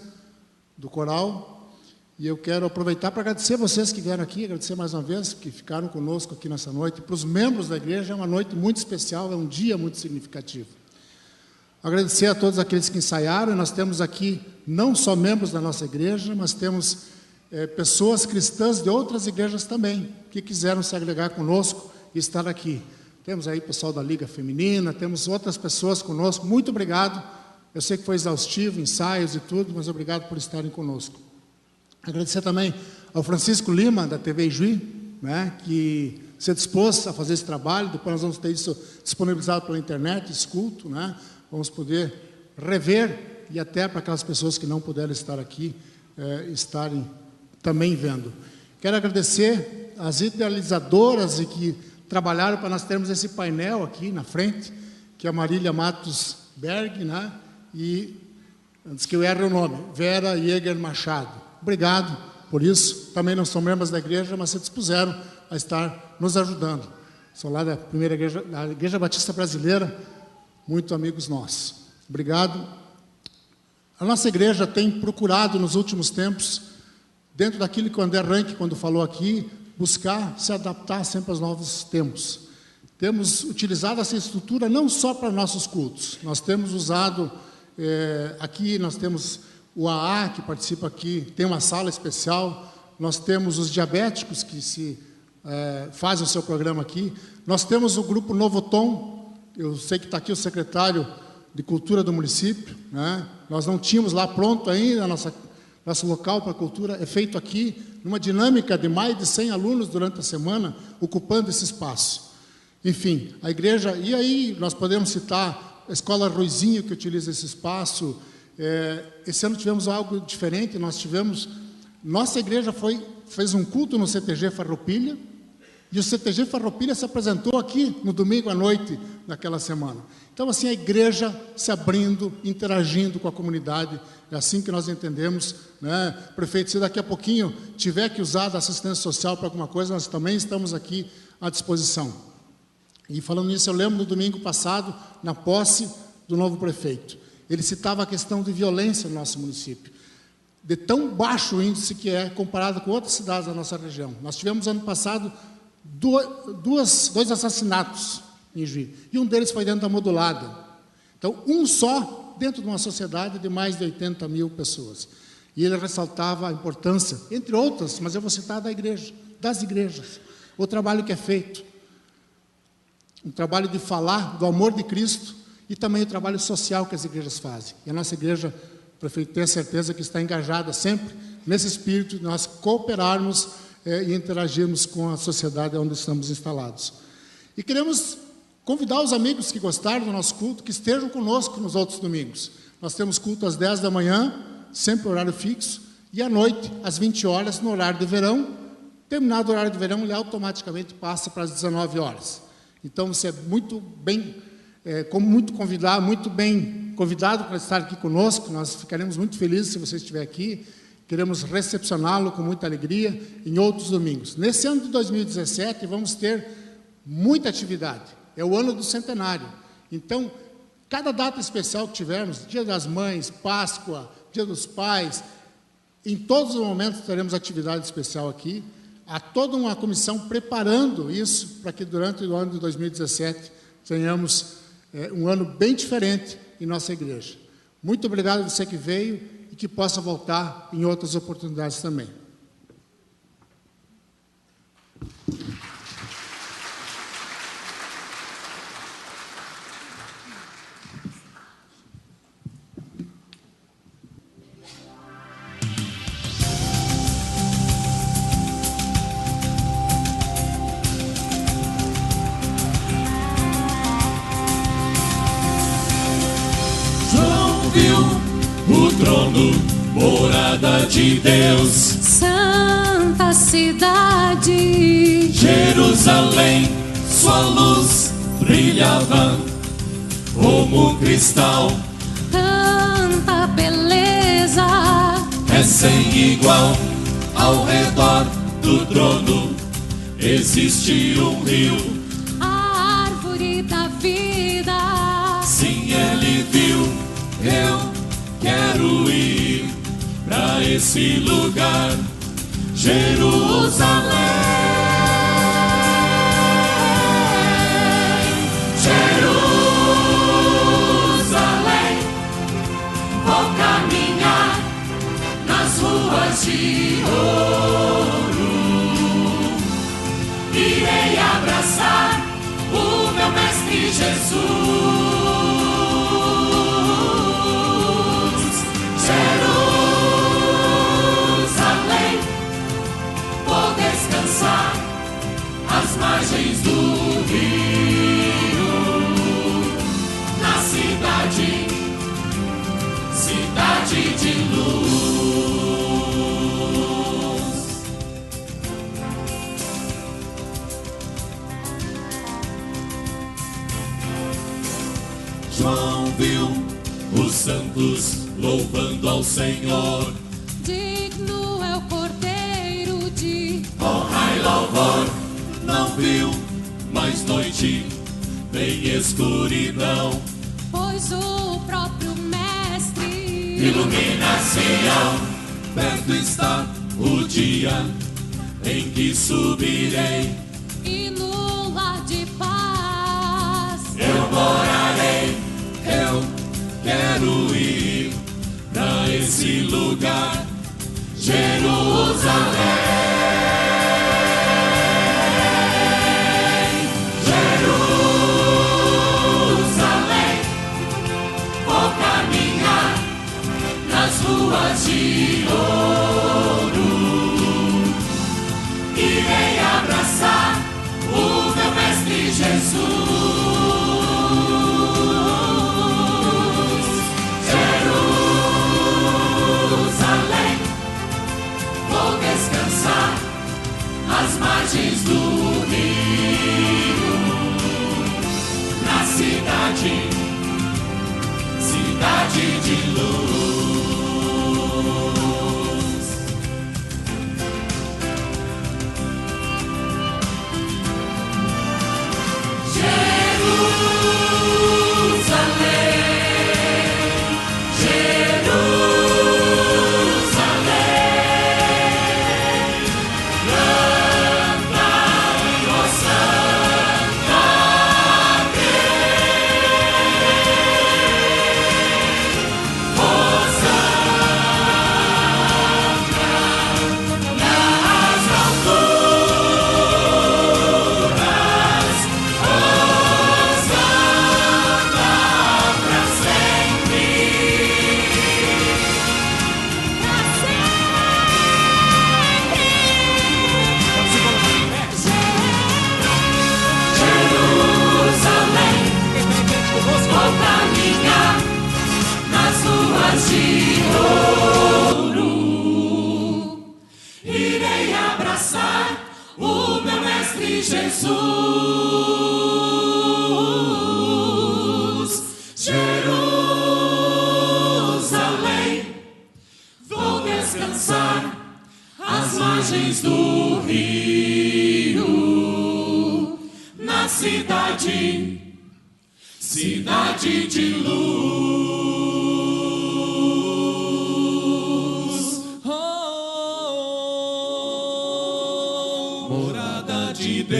do coral. E eu quero aproveitar para agradecer vocês que vieram aqui, agradecer mais uma vez, que ficaram conosco aqui nessa noite. Para os membros da igreja, é uma noite muito especial, é um dia muito significativo. Agradecer a todos aqueles que ensaiaram. Nós temos aqui não só membros da nossa igreja, mas temos pessoas cristãs de outras igrejas também, que quiseram se agregar conosco e estar aqui. Temos aí pessoal da Liga Feminina, temos outras pessoas conosco. Muito obrigado. Eu sei que foi exaustivo, ensaios e tudo, mas obrigado por estarem conosco. Agradecer também ao Francisco Lima, da TV Ijuí, né, que se dispôs a fazer esse trabalho. Depois nós vamos ter isso disponibilizado pela internet, esse culto, né? Vamos poder rever e até para aquelas pessoas que não puderam estar aqui, estarem também vendo. Quero agradecer as idealizadoras e que trabalharam para nós termos esse painel aqui na frente, que é a Marília Matos Berg, né? E, antes que eu erre o nome, Vera Jäger Machado. Obrigado por isso. Também não são membros da igreja, mas se dispuseram a estar nos ajudando. São lá da primeira igreja, da Igreja Batista Brasileira, muito amigos nossos. Obrigado. A nossa igreja tem procurado nos últimos tempos, dentro daquilo que o André Rank, quando falou aqui, buscar se adaptar sempre aos novos tempos. Temos utilizado essa estrutura não só para nossos cultos. Nós temos usado, aqui nós temos o AA, que participa aqui, tem uma sala especial. Nós temos os diabéticos que fazem o seu programa aqui. Nós temos o grupo Novo Tom. Eu sei que está aqui o secretário de Cultura do município, né? Nós não tínhamos lá pronto ainda, nosso local para cultura é feito aqui, numa dinâmica de mais de 100 alunos durante a semana, ocupando esse espaço. Enfim, a igreja, e aí nós podemos citar a Escola Ruizinho, que utiliza esse espaço. Esse ano tivemos algo diferente, nossa igreja fez um culto no CTG Farroupilha, e o CTG Farroupilha se apresentou aqui no domingo à noite daquela semana. Então, assim, a igreja se abrindo, interagindo com a comunidade, é assim que nós entendemos, né? Prefeito, se daqui a pouquinho tiver que usar da assistência social para alguma coisa, nós também estamos aqui à disposição. E falando nisso, eu lembro no domingo passado, na posse do novo prefeito, ele citava a questão de violência no nosso município, de tão baixo índice que é comparado com outras cidades da nossa região. Nós tivemos ano passado dois assassinatos em Juí, e um deles foi dentro da modulada. Então, um só dentro de uma sociedade de mais de 80 mil pessoas. E ele ressaltava a importância, entre outras, mas eu vou citar das igrejas, o trabalho que é feito, um trabalho de falar do amor de Cristo e também o trabalho social que as igrejas fazem. E a nossa igreja, prefeito, tem a certeza que está engajada sempre nesse espírito de nós cooperarmos e interagirmos com a sociedade onde estamos instalados. E queremos convidar os amigos que gostaram do nosso culto, que estejam conosco nos outros domingos. Nós temos culto às 10 da manhã, sempre horário fixo, e à noite, às 20 horas, no horário de verão. Terminado o horário de verão, ele automaticamente passa para as 19 horas. Então, você é muito bem convidado para estar aqui conosco. Nós ficaremos muito felizes se você estiver aqui. Queremos recepcioná-lo com muita alegria em outros domingos. Nesse ano de 2017, vamos ter muita atividade. É o ano do centenário. Então, cada data especial que tivermos, Dia das Mães, Páscoa, Dia dos Pais, em todos os momentos teremos atividade especial aqui. Há toda uma comissão preparando isso para que durante o ano de 2017 tenhamos um ano bem diferente em nossa igreja. Muito obrigado a você que veio e que possa voltar em outras oportunidades também. O trono, morada de Deus, santa cidade, Jerusalém, sua luz brilhava como um cristal, tanta beleza, é sem igual. Ao redor do trono existe um rio, a árvore da vida. Sim, ele viu, eu quero ir pra esse lugar, Jerusalém, Jerusalém. Vou caminhar nas ruas de ouro, irei abraçar o meu mestre Jesus. Jerusalém, vou descansar às margens do rio, na cidade, cidade de luz. João viu os santos louvando ao Senhor. Digno é o Cordeiro de honra e louvor. Não viu mais noite, nem escuridão, pois o próprio Mestre ilumina Sião. Perto está o dia em que subirei, e no lar de paz eu morarei. Eu quero ir pra esse lugar, Jerusalém, Jerusalém. Vou caminhar nas ruas de ouro, irei abraçar o meu mestre Jesus. Às margens do rio, na cidade, cidade de luz. Jerusalém, Jerusalém, de ouro, irei abraçar o meu mestre Jesus. Jerusalém, vou descansar às margens do rio, na cidade, cidade de luz. Morada de Deus,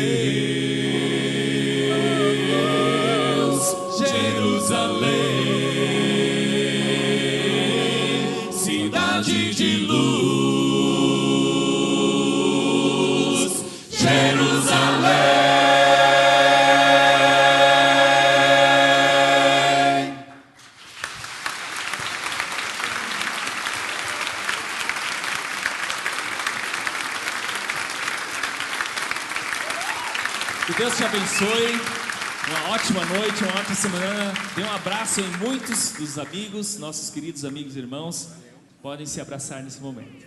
Jerusalém. cidade de luz, Jerusalém. Que Deus te abençoe. Uma ótima noite, uma ótima semana. Dê um abraço em muitos dos amigos, nossos queridos amigos e irmãos. Podem se abraçar nesse momento.